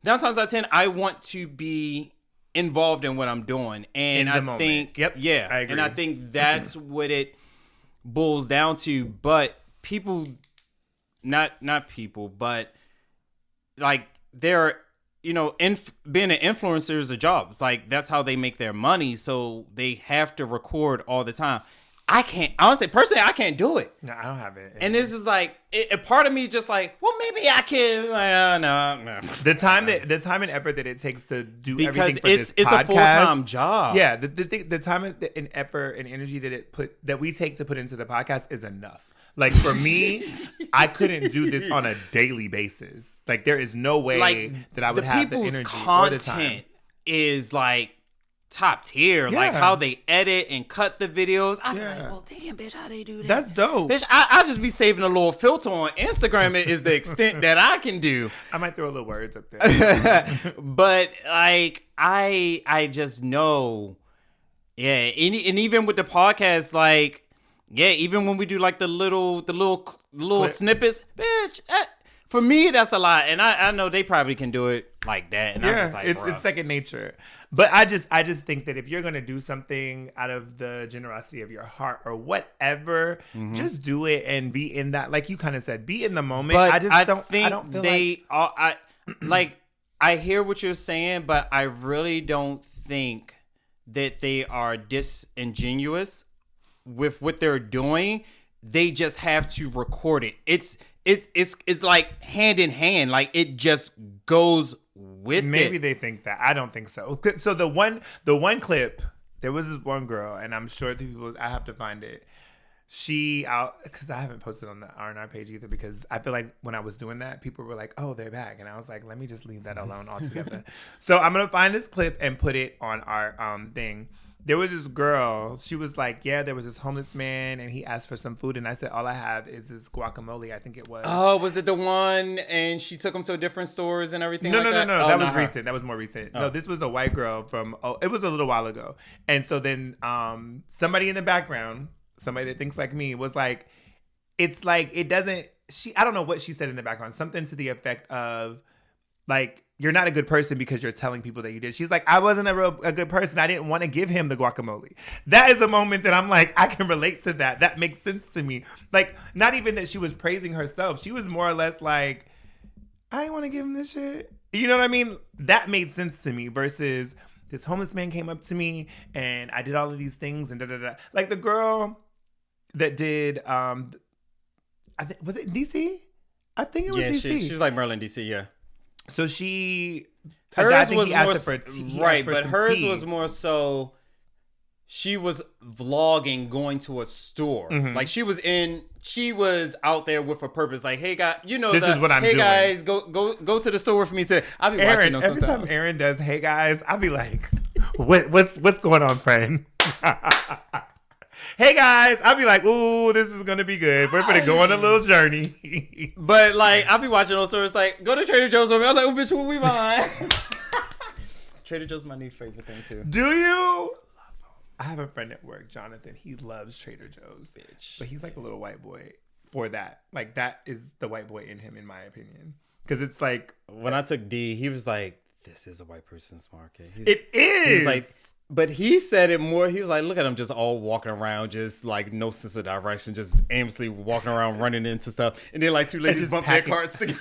9 times out of 10, I want to be involved in what I'm doing, and In the I moment. think, Yep, yeah, I agree. and I think that's what it boils down to. But people, not people, but like they're being an influencer is a job. It's like that's how they make their money, so they have to record all the time. I can't. Honestly, personally, I can't do it. No, I don't have it. And this is like a part of me just like, well, maybe I can. Like, no. The time and effort that it takes to do Because everything for it's this podcast, a full-time job. Yeah, the time and effort and energy that we take to put into the podcast is enough. Like for me, I couldn't do this on a daily basis. Like there is no way that I would have the energy or the time. Content is like top tier. Like Yeah. how they edit and cut the videos. I'm Yeah. like, well, damn, bitch, how they do that? That's dope. Bitch, I just be saving a little filter on Instagram. It is the extent that I can do. I might throw a little words up there. But like I just know, yeah. And even with the podcast, like, yeah, even when we do like the little Clips. snippets, bitch. For me, that's a lot, and I know they probably can do it like that. And I'm Yeah, just like, it's bruh. second nature. But I just think that if you're gonna do something out of the generosity of your heart or whatever, just do it and be in that. Like you kind of said, be in the moment. But I don't think feel they are. I hear what you're saying, but I really don't think that they are disingenuous with what they're doing. They just have to record it. It's like hand in hand. Like it just goes with Maybe it. they think that. I don't think so. So the one clip, there was this one girl, and I'm sure the people. I have to find it. Because I haven't posted on the R&R page either, because I feel like when I was doing that, people were like, "Oh, they're back," and I was like, "Let me just leave that alone altogether." So I'm gonna find this clip and put it on our thing. There was this girl. She was like, "Yeah, there was this homeless man, and he asked for some food, and I said, all I have is this guacamole. I think it was." Oh, was it the one? And she took him to different stores and everything. No, like no, that? no. Oh, That was not her. recent. That was more recent. No, this was a white girl from. Oh, it was a little while ago. And so then, somebody in the background, somebody that thinks like me, was like, "It's like it doesn't." I don't know what she said in the background. Something to the effect of, like, you're not a good person because you're telling people that you did. She's like, I wasn't a good person. I didn't want to give him the guacamole. That is a moment that I'm like, I can relate to that. That makes sense to me. Like, not even that she was praising herself. She was more or less like, I didn't want to give him this shit. You know what I mean? That made sense to me versus this homeless man came up to me and I did all of these things and da-da-da. Like the girl that did, was it DC? I think it was Yeah, DC. she was like Merlin DC. Yeah. So she, Hers he was asked more her for tea, right, for but some hers tea. was more so. She was vlogging going to a store. Mm-hmm. Like she was out there with a purpose. Like, hey guys, This is what I'm hey doing. guys, go to the store with me today. I'll be watching Aaron, them every sometimes. time Aaron does, hey guys, I'll be like, what's going on, friend? Hey guys, I'll be like, ooh, this is gonna be good. We're gonna go on a little journey. But like, I'll be watching those stores. Like, go to Trader Joe's with me. I'm like, oh, bitch, what we buying? Trader Joe's is my new favorite thing too. Do you? I have a friend at work, Jonathan. He loves Trader Joe's, Bitch. but he's like a little white boy for that. Like that is the white boy in him, in my opinion, because it's like When I took D, he was like, "This is a white person's market." it is. He's like, But he said it more. He was like, look at them just all walking around, just like no sense of direction, just aimlessly walking around, running into stuff. And then like two ladies just bump packing. their carts together.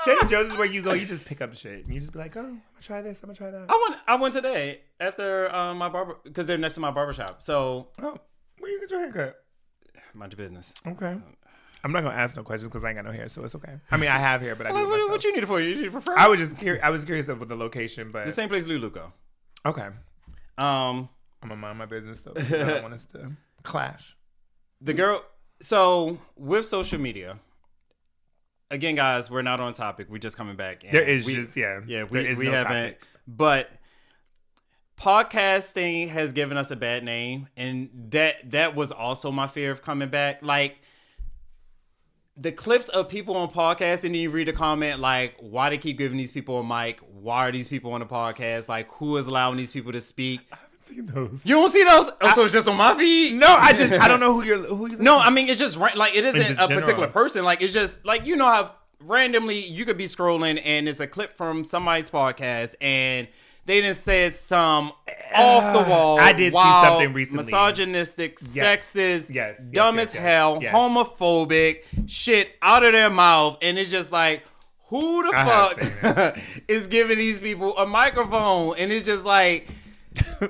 Trader Joe's is where you go, you just pick up shit. And you just be like, oh, I'm going to try this, I'm going to try that. I went today after my barber, because they're next to my barbershop. So. Oh, where you get your haircut? Mind your business. Okay. I'm not going to ask no questions because I ain't got no hair, so it's okay. I mean, I have hair, but I do it What myself. you need it for? You need it for free? I was just curious. I was curious of the location, but The same place Lulu go. okay. I'm gonna mind my business though. I don't want us to clash. The girl. So with social media, again, guys, we're not on topic. We're just coming back. And There is we there is we no haven't. topic. But podcasting has given us a bad name, and that was also my fear of coming back. Like. The clips of people on podcasts, and then you read a comment like, why they keep giving these people a mic? Why are these people on the podcast? Like, who is allowing these people to speak? I haven't seen those. You don't see those? Oh, so it's just on my feed? No, I don't know who you're. No, I mean, it's just, like, it isn't just a general. particular person. Like, it's just, like, you know how randomly you could be scrolling, and it's a clip from somebody's podcast, and they done said some off the wall, I did see wild, something recently. misogynistic, Yes. sexist, Yes. dumb Yes. as hell, Yes. homophobic shit out of their mouth, and it's just like, who the I have fuck is giving these people a microphone? And it's just like,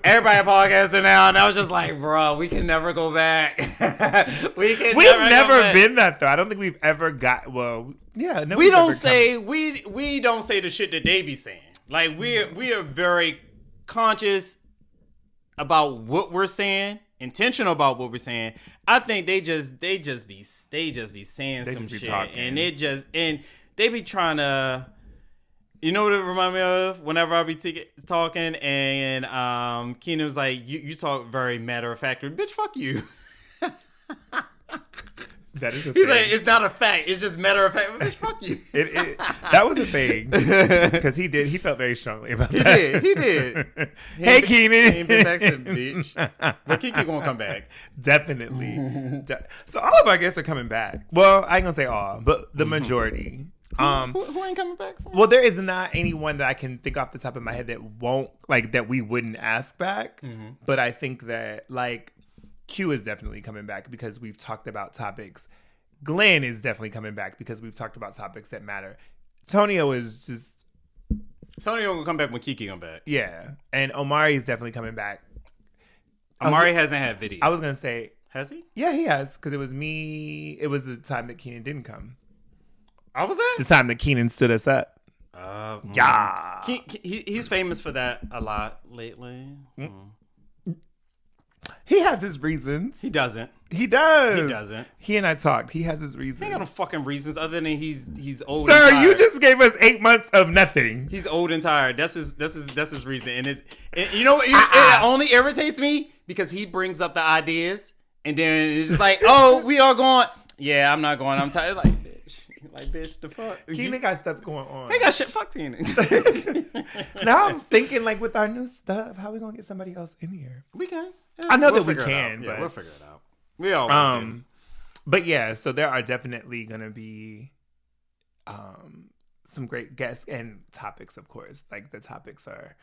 everybody a podcaster now, and I was just like, bro, we can never go back. We've We've never been that though. I don't think we've ever got. Well, yeah. No, We we've don't ever say we don't say the shit that they be saying. Like we are very conscious about what we're saying, intentional about what we're saying. I think they just be saying some be shit, talking. and they be trying to. You know what it remind me of? Whenever I be talking, and Keenan was like, "You talk very matter of factly, bitch. Fuck you." That is a He's thing. like, "It's not a fact. It's just matter of fact, bitch. Fuck you." That was a thing because he felt very strongly about He that. did. Hey, Keenan. He ain't been back since, bitch. But Kiki gonna come back. Definitely. So all of our guests are coming back. Well, I ain't gonna say all, but the majority. Who ain't coming back from? Well, there is not anyone that I can think off the top of my head that won't that we wouldn't ask back. Mm-hmm. But I think that Q is definitely coming back because we've talked about topics. Glenn is definitely coming back because we've talked about topics that matter. Tonio is just Tony gonna come back when Kiki come back. yeah, and Omari is definitely coming back. Amari hasn't had video. I was gonna say Has he? yeah, he has because it was me. It was the time that Keenan didn't come. I was there. The time that Keenan stood us up. Yeah. He's famous for that a lot lately. He has his reasons. He doesn't. He does. He doesn't. He and I talked. He has his reasons. He ain't got no fucking reasons other than he's old. Sir, and tired. you just gave us 8 months of nothing. He's old and tired. That's his reason. And you know what? It only irritates me because he brings up the ideas and then it's just like, oh, we are going. Yeah, I'm not going. I'm tired. Like, bitch, the fuck. Keenan got stuff going on. They got shit. Fuck Tina. Now I'm thinking with our new stuff, how we gonna get somebody else in here? We can. Yeah, I know that we figure it can, out. but we'll figure it out. We always do. But yeah, so there are definitely gonna be some great guests and topics, of course. Like the topics are.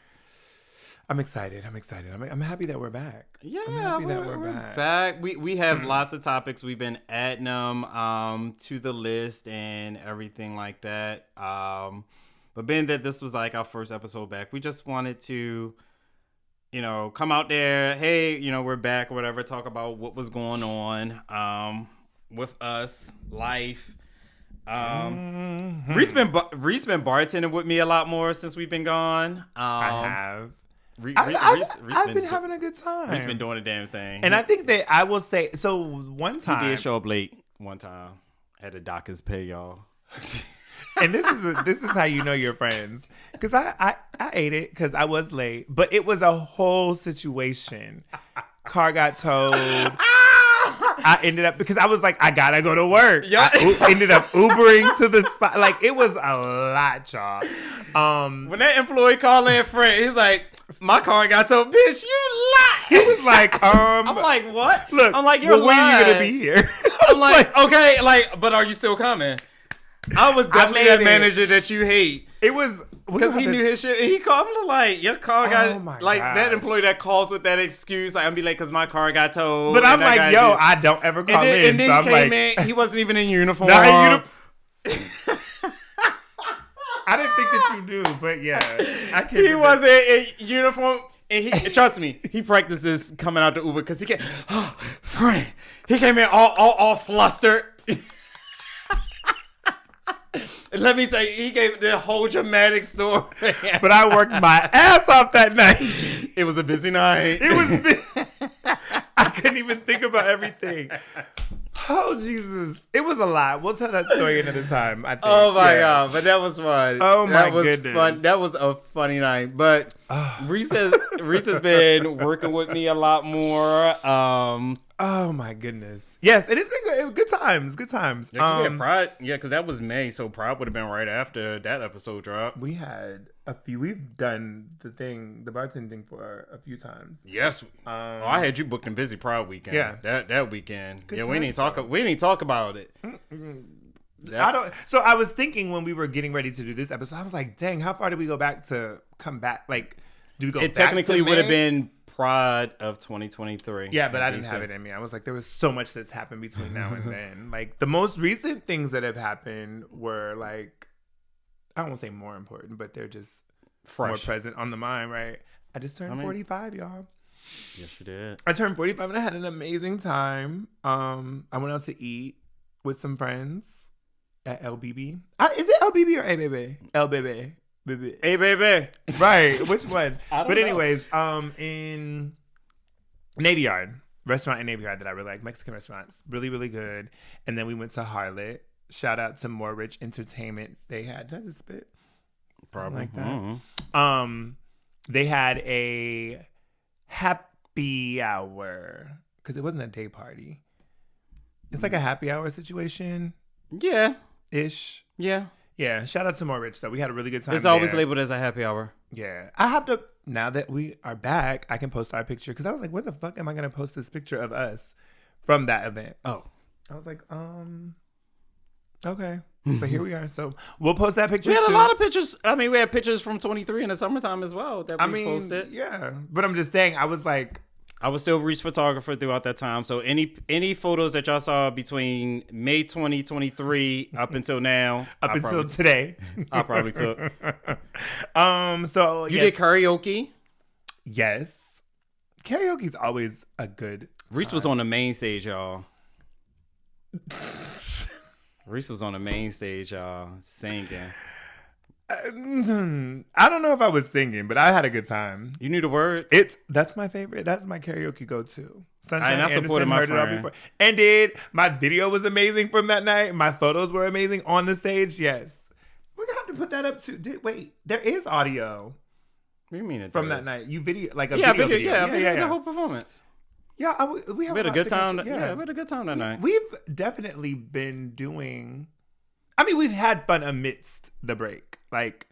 I'm excited. I'm happy that we're back. Yeah, I'm happy that we're back. We have lots of topics. We've been adding them to the list and everything like that. But being that this was like our first episode back, we just wanted to, come out there. Hey, we're back or whatever. Talk about what was going on with us, life. Reese been bartending with me a lot more since we've been gone. I have. I've been having a good time. Reese been doing a damn thing. And I think that I will say, so one time. He did show up late one time. Had to dock his pay, y'all. And this is how you know you're friends. Because I ate it because I was late. But it was a whole situation. Car got towed. I ended up, because I was like, I gotta go to work. Yeah. I ended up Ubering to the spot. Like, it was a lot, y'all. When that employee called in friend, he's like, my car got towed. Bitch, you lie. He was like, I'm like, what? Look, I'm like, you're when are you lying. gonna be here? I'm like, okay, but are you still coming? I was definitely made that it. manager that you hate. It was because he knew his shit. And he called me like, your car got my like that gosh. employee that calls with that excuse. Like, I'm be late because my car got towed. But I'm and that like, guy yo, did- I don't ever call in. and then so he I'm came like, in. He wasn't even in uniform. not in uniform. I didn't think that you knew, but yeah, I can't. He wasn't in uniform. And he, trust me, he practices coming out to Uber because he can't. Oh, friend, he came in all flustered. Let me tell you, he gave the whole dramatic story. But I worked my ass off that night. It was a busy night. It was. I couldn't even think about everything. Oh Jesus! It was a lot. We'll tell that story another time. I think. Oh my Yeah. god! But that was fun. Oh my that was goodness. Fun. That was a funny night. But Reese has been working with me a lot more. Oh my goodness! Yes, it has been good. It was good times. Good times. Yeah, Pride. Yeah, because that was May, so Pride would have been right after that episode dropped. We had a few. We've done the bartending thing for a few times. Yes. I had you booked in busy Pride weekend. Yeah. That weekend. Good yeah, we times, didn't talk. We didn't talk about it. I don't. So I was thinking when we were getting ready to do this episode, I was like, "Dang, how far did we go back to come back? Like, do we go? It back technically to would have May? been Pride of 2023. Yeah, but I didn't have it in me. I was like, there was so much that's happened between now and then. Like the most recent things that have happened were like, I don't want to say more important, but they're just more Fresh. present on the mind, right? I just turned 45, y'all. Yes, you did. I turned 45 and I had an amazing time. I went out to eat with some friends at LBB. Is it LBB or ABB? LBB. Baby. Hey, baby. Right. Which one? I don't But know. anyways, in Navy Yard, restaurant in Navy Yard that I really like, Mexican restaurants, really, really good. And then we went to Harlot. Shout out to More Rich Entertainment. They had, did I just spit? Probably Like that. Mm-hmm. They had a happy hour because it wasn't a day party. It's like a happy hour situation Yeah. ish. Yeah. Yeah, shout out to More Rich though. We had a really good time. It's always there. labeled as a happy hour. Yeah, I have to. Now that we are back, I can post our picture because I was like, where the fuck am I gonna post this picture of us from that event? Oh. I was like, okay, but here we are. So we'll post that picture. We had too. a lot of pictures. I mean, we had pictures from 23 in the summertime as well that we posted. yeah, but I'm just saying, I was like, I was still Reese photographer throughout that time. So any photos that y'all saw between May 2023 up until now, up until today, I probably took. So You yes, did karaoke. yes, karaoke's always a good. Reese was on the main stage, y'all. Reese was on the main stage, y'all, singing. I don't know if I was singing, but I had a good time. You knew the words? That's my favorite. That's my karaoke go-to. Sunshine I supported Anderson, my heard it all friend. before. And my video was amazing from that night. My photos were amazing on the stage. Yes, we're gonna have to put that up too. Wait, there is audio What do you mean it from does? that night. You video like a Yeah, video. yeah, the whole performance. Yeah, we have We had a lot good to time. catch- Yeah, we had a good time that night. We've definitely been doing. I mean, we've had fun amidst the break. Like,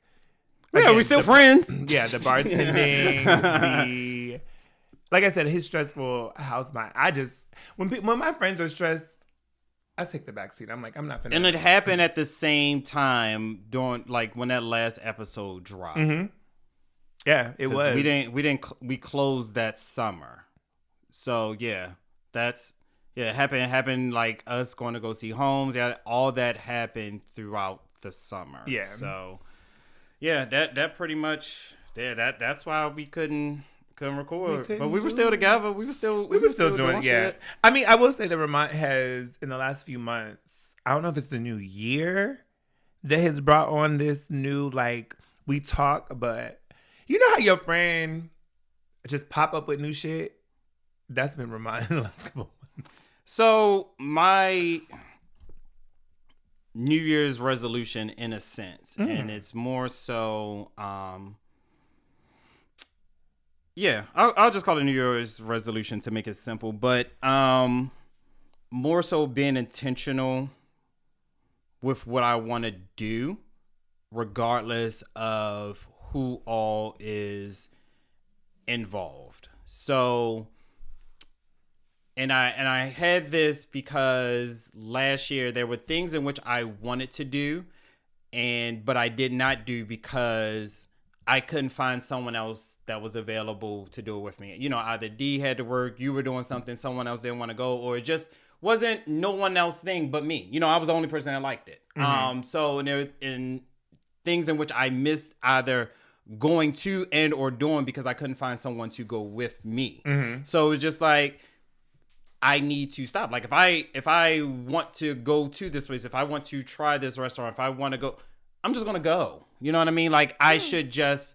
Yeah, again, we still the- friends. Yeah, the bartending, like I said, his stressful house mind. I just when my friends are stressed, I take the back seat. I'm like, I'm not finna. And it happened at the same time during like when that last episode dropped. Mm-hmm. Yeah, it 'Cause was. we closed that summer. So yeah, it happened like us going to go see Holmes. Yeah, all that happened throughout the summer. Yeah. So yeah, that pretty much that's why we couldn't record. couldn't But we were do still it. together. We were still doing it. Yeah, shit. I mean, I will say that Ramont has in the last few months. I don't know if it's the new year that has brought on this new like we talk, but you know how your friend just pop up with new shit. That's been Ramont in the last couple of months. So my New Year's resolution, in a sense, and it's more so, yeah, I'll just call it New Year's resolution to make it simple, but more so being intentional with what I want to do, regardless of who all is involved. So. And I had this because last year there were things in which I wanted to do, but I did not do because I couldn't find someone else that was available to do it with me. Either D had to work, you were doing something, someone else didn't want to go, or it just wasn't no one else thing but me. I was the only person that liked it. So in things in which I missed either going to and or doing because I couldn't find someone to go with me. So it was just like, I need to stop. Like if I want to go to this place, if I want to try this restaurant, if I want to go, I'm just gonna go. You know what I mean? Like I should just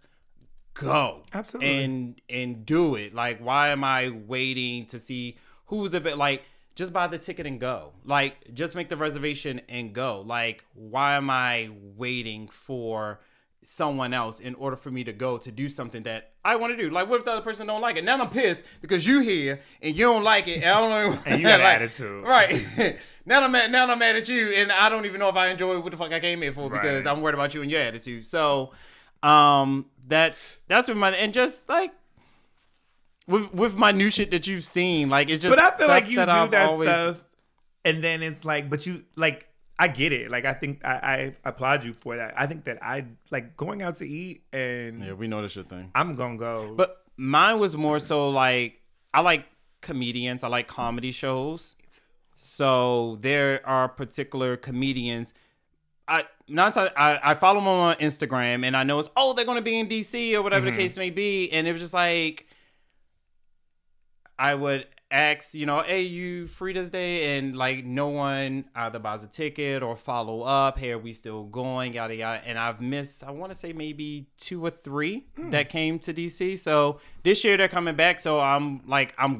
go. Absolutely. And do it. Like why am I waiting to see who's a bit like just buy the ticket and go. Like just make the reservation and go. Like why am I waiting for someone else in order for me to go to do something that I want to do? Like what if the other person don't like it? Now I'm pissed because you here and you don't like it and I don't know and you got like, attitude. Right. now I'm mad at you and I don't even know if I enjoy what the fuck I came here for because I'm worried about you and your attitude. So that's been my, and just like with my new shit that you've seen, like it's just, but I feel like you do I've that always, stuff and then it's like, but you like, I get it. Like, I think I applaud you for that. I think that I like going out to eat and... Yeah, we know that's your thing. I'm going to go. But mine was more so like, I like comedians. I like comedy shows. So there are particular comedians. I follow them on Instagram and I know it's, they're going to be in DC or whatever the case may be. And it was just like, I would ask, hey, you free this day? And like no one either buys a ticket or follow up. Hey, are we still going? Yada yada. And I've missed, I want to say maybe 2 or 3 that came to DC. So this year they're coming back. So I'm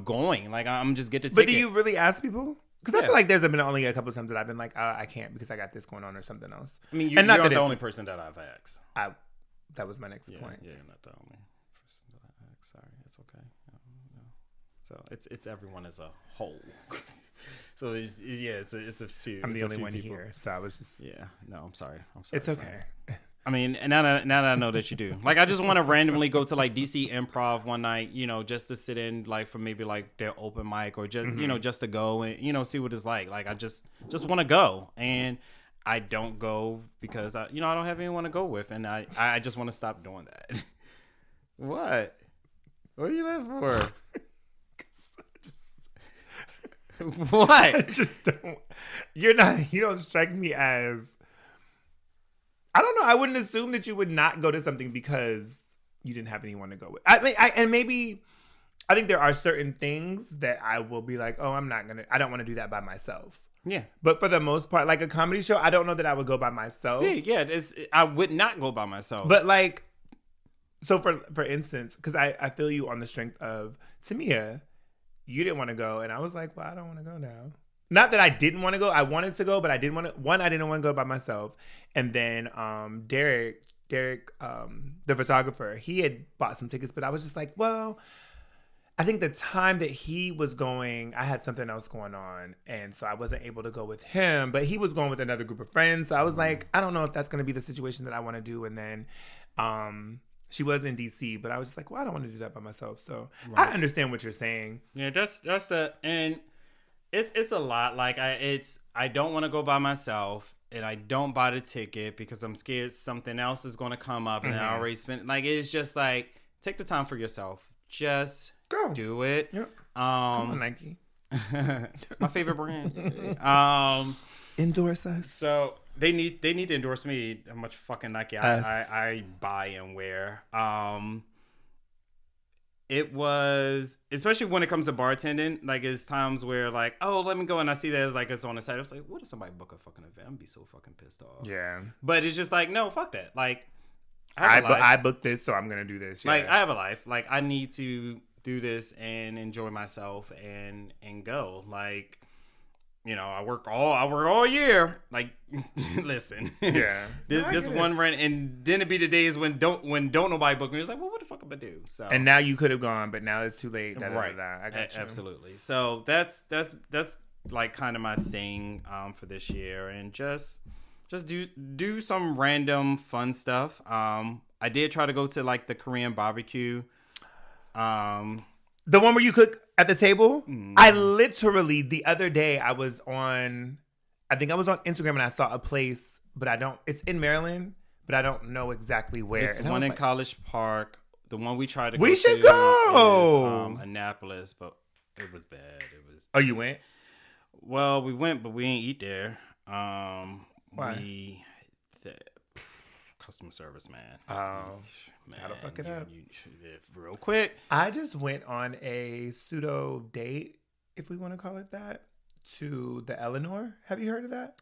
going. Like I'm just get the ticket. But do you really ask people? Because I feel like there's been only a couple of times that I've been like, I can't because I got this going on or something else. I mean, you're not the only person that I've asked. That was my next point. Yeah, you're not the only person that I've asked. Sorry, it's okay. So it's everyone as a whole. So it's a few. I'm the only one people here, so I was just. Yeah, no, I'm sorry. It's okay. I mean, and now that I know that you do, like, I just want to randomly go to like DC Improv one night, just to sit in like for maybe like their open mic or just just to go and see what it's like. Like I just want to go, and I don't go because I don't have anyone to go with, and I just want to stop doing that. What? What are you laughing for? What? I just don't. You don't strike me as. I don't know. I wouldn't assume that you would not go to something because you didn't have anyone to go with. I mean, I think there are certain things that I will be like, I don't want to do that by myself. Yeah. But for the most part, like a comedy show, I don't know that I would go by myself. See, yeah, I would not go by myself. But like, so for instance, because I feel you on the strength of Tamia. You didn't want to go, and I was like, well, I don't want to go now. Not that I didn't want to go. I wanted to go, but I didn't want to. One, I didn't want to go by myself. And then Derek, the photographer, he had bought some tickets, but I was just like, well, I think the time that he was going, I had something else going on, and so I wasn't able to go with him, but he was going with another group of friends. So I was like, I don't know if that's going to be the situation that I want to do. And then she was in DC, but I was just like, well, I don't want to do that by myself. So I understand what you're saying. Yeah, that's and it's a lot. Like I don't want to go by myself, and I don't buy the ticket because I'm scared something else is going to come up, and I already spent. Like it's just like take the time for yourself. Just go do it. Yep. Come on, Nike. My favorite brand. Endorse us. So they need to endorse me. How much fucking Nike I buy and wear. It was, especially when it comes to bartending, like it's times where like, let me go, and I see that it's on the site. I was like, what if somebody book a fucking event? I'd be so fucking pissed off. Yeah. But it's just like, no, fuck that. Like I booked this, so I'm gonna do this. Yeah. Like I have a life. Like I need to do this and enjoy myself and go. Like, I work all year. Like, listen, yeah, this one rent, and then it be the days when don't nobody book me. It's like, well, what the fuck am I do? So, and now you could have gone, but now it's too late. Right, I got you. Absolutely. So that's like kind of my thing for this year, and just do some random fun stuff. I did try to go to like the Korean barbecue. The one where you cook at the table? I literally, the other day, I think I was on Instagram and I saw a place but I don't. It's in Maryland, but I don't know exactly where. It's And I one was in like, College Park. The one we tried to We go should to go! is Annapolis, but it was bad. It was Oh, you went? well, we went, but we didn't eat there. Why? Customer service, man. Oh, Man, gotta fuck it up. Real quick. I just went on a pseudo date, if we want to call it that, to the Eleanor. Have you heard of that?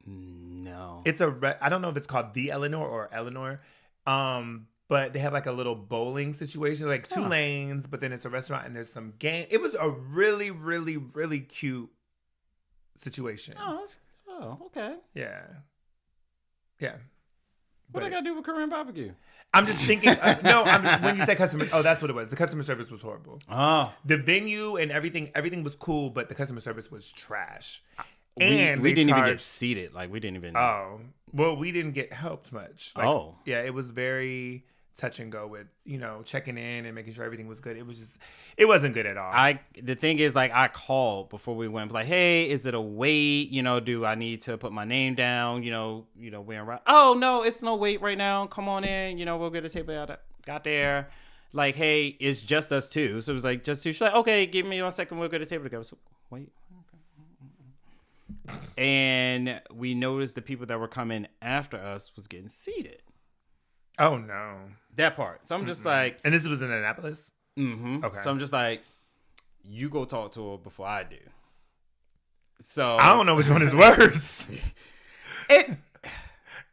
No. It's I don't know if it's called the Eleanor or Eleanor, but they have like a little bowling situation, like two lanes, but then it's a restaurant and there's some game. It was a really, really, really cute situation. Oh, okay. Yeah. What I got to do with Korean barbecue? I'm just thinking, when you said customer, that's what it was. The customer service was horrible. Oh. The venue and everything was cool, but the customer service was trash. We And didn't even get seated. Like, we didn't even. Oh, well, we didn't get helped much. Like, Oh. Yeah, it was very touch and go with, checking in and making sure everything was good. It wasn't good at all. The thing is, like, I called before we went, like, hey, is it a wait? Do I need to put my name down? Where around? Oh, no, it's no wait right now. Come on in. We'll get a table out. Got there. Like, hey, it's just us two. So it was like, just two. She's like, okay, give me 1 second. We'll get a table together. So, wait. Okay. And we noticed the people that were coming after us was getting seated. Oh, no. That part. So I'm just like... And this was in Annapolis? Mm-hmm. Okay. So I'm just like, you go talk to her before I do. So... I don't know which one is worse. It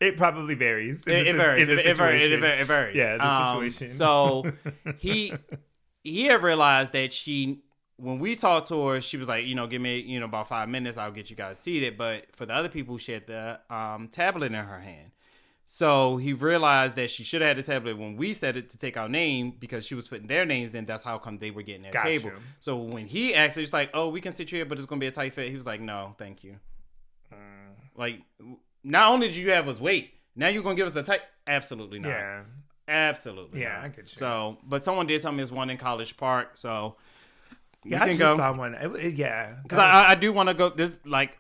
It probably varies. It varies. It varies. Yeah, the situation. So he had realized that when we talked to her, she was like, give me, about 5 minutes, I'll get you guys seated. But for the other people, she had the tablet in her hand. So he realized that she should have had the tablet when we said it to take our name because she was putting their names in. That's how come they were getting their table. So when he asked, he's like, oh, we can sit you here, but it's going to be a tight fit. He was like, no, thank you. Like, not only did you have us wait, now you're going to give us a tight... Absolutely not. Yeah. Absolutely Yeah, not. I get you. So, but someone did tell me there's one in College Park, so... Yeah, I just saw one. Yeah. Because I do want to go...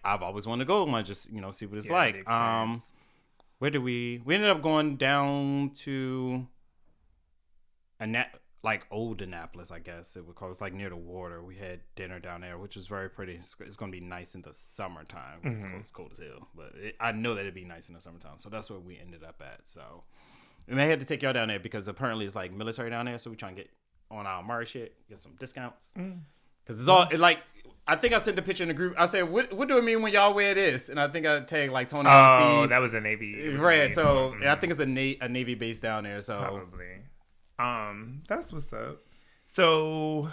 I've always wanted to go one, just, see what it's like. Where did we ended up going down to old Annapolis, I guess it would call. It's like near the water. We had dinner down there, which was very pretty. It's going to be nice in the summertime. It's cold as hell, but I know that it'd be nice in the summertime. So that's where we ended up at. So, and I had to take y'all down there because apparently it's like military down there. So we trying to get on our Murray shit, get some discounts. Because it's all I think I sent the picture in the group. I said, what do it mean when y'all wear this? And I think I tagged like Tony. Oh, that was a Navy. Right. So I think it's a Navy base down there. So probably. That's what's up. So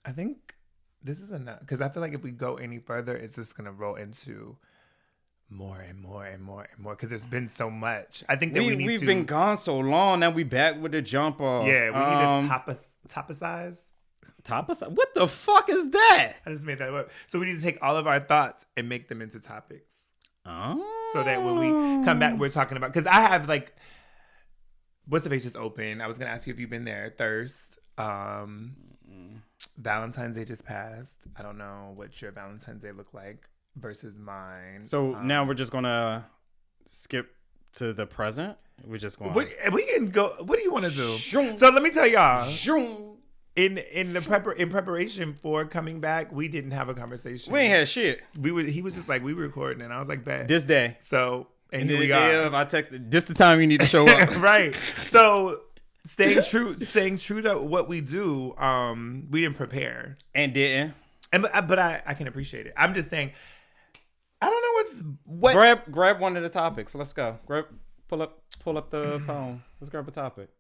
I think this is enough because I feel like if we go any further, it's just gonna roll into more and more and more and more because there's been so much. I think that we've been gone so long. Now we back with the jumper. Yeah, we need to topicize. What the fuck is that? I just made that up. So we need to take all of our thoughts and make them into topics. Oh. So that when we come back, we're talking about... Because I have, what's the face just open? I was going to ask you if you've been there. Thirst. Valentine's Day just passed. I don't know what your Valentine's Day looked like versus mine. So now we're just going to skip to the present? We're just going... We can go... What do you want to do? So let me tell y'all... In preparation for coming back, we didn't have a conversation. We ain't had shit. He was just like, we were recording, and I was like, bad. This day. So and here we are. I texted this the time you need to show up. Right. So staying true to what we do, we didn't prepare. And didn't. But I can appreciate it. I'm just saying I don't know what grab one of the topics. Let's go. Pull up the phone. Let's grab a topic.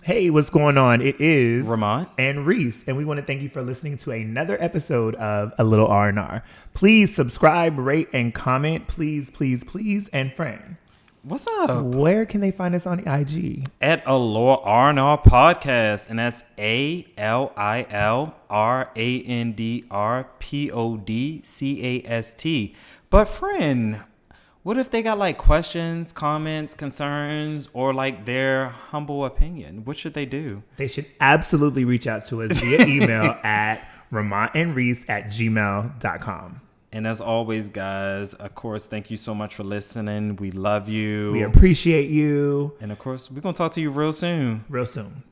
Hey, what's going on? It is Ramont and Reese, and we want to thank you for listening to another episode of A Little R&R. Please subscribe, rate, and comment. Please, please, please, and friend. What's up? Where can they find us on the IG? At A Little R&R Podcast, and that's ALILRANDRPODCAST. But friend, what if they got questions, comments, concerns, or their humble opinion? What should they do? They should absolutely reach out to us via email at ramontandreese@gmail.com. And as always, guys, of course, thank you so much for listening. We love you. We appreciate you. And of course, we're going to talk to you real soon. Real soon.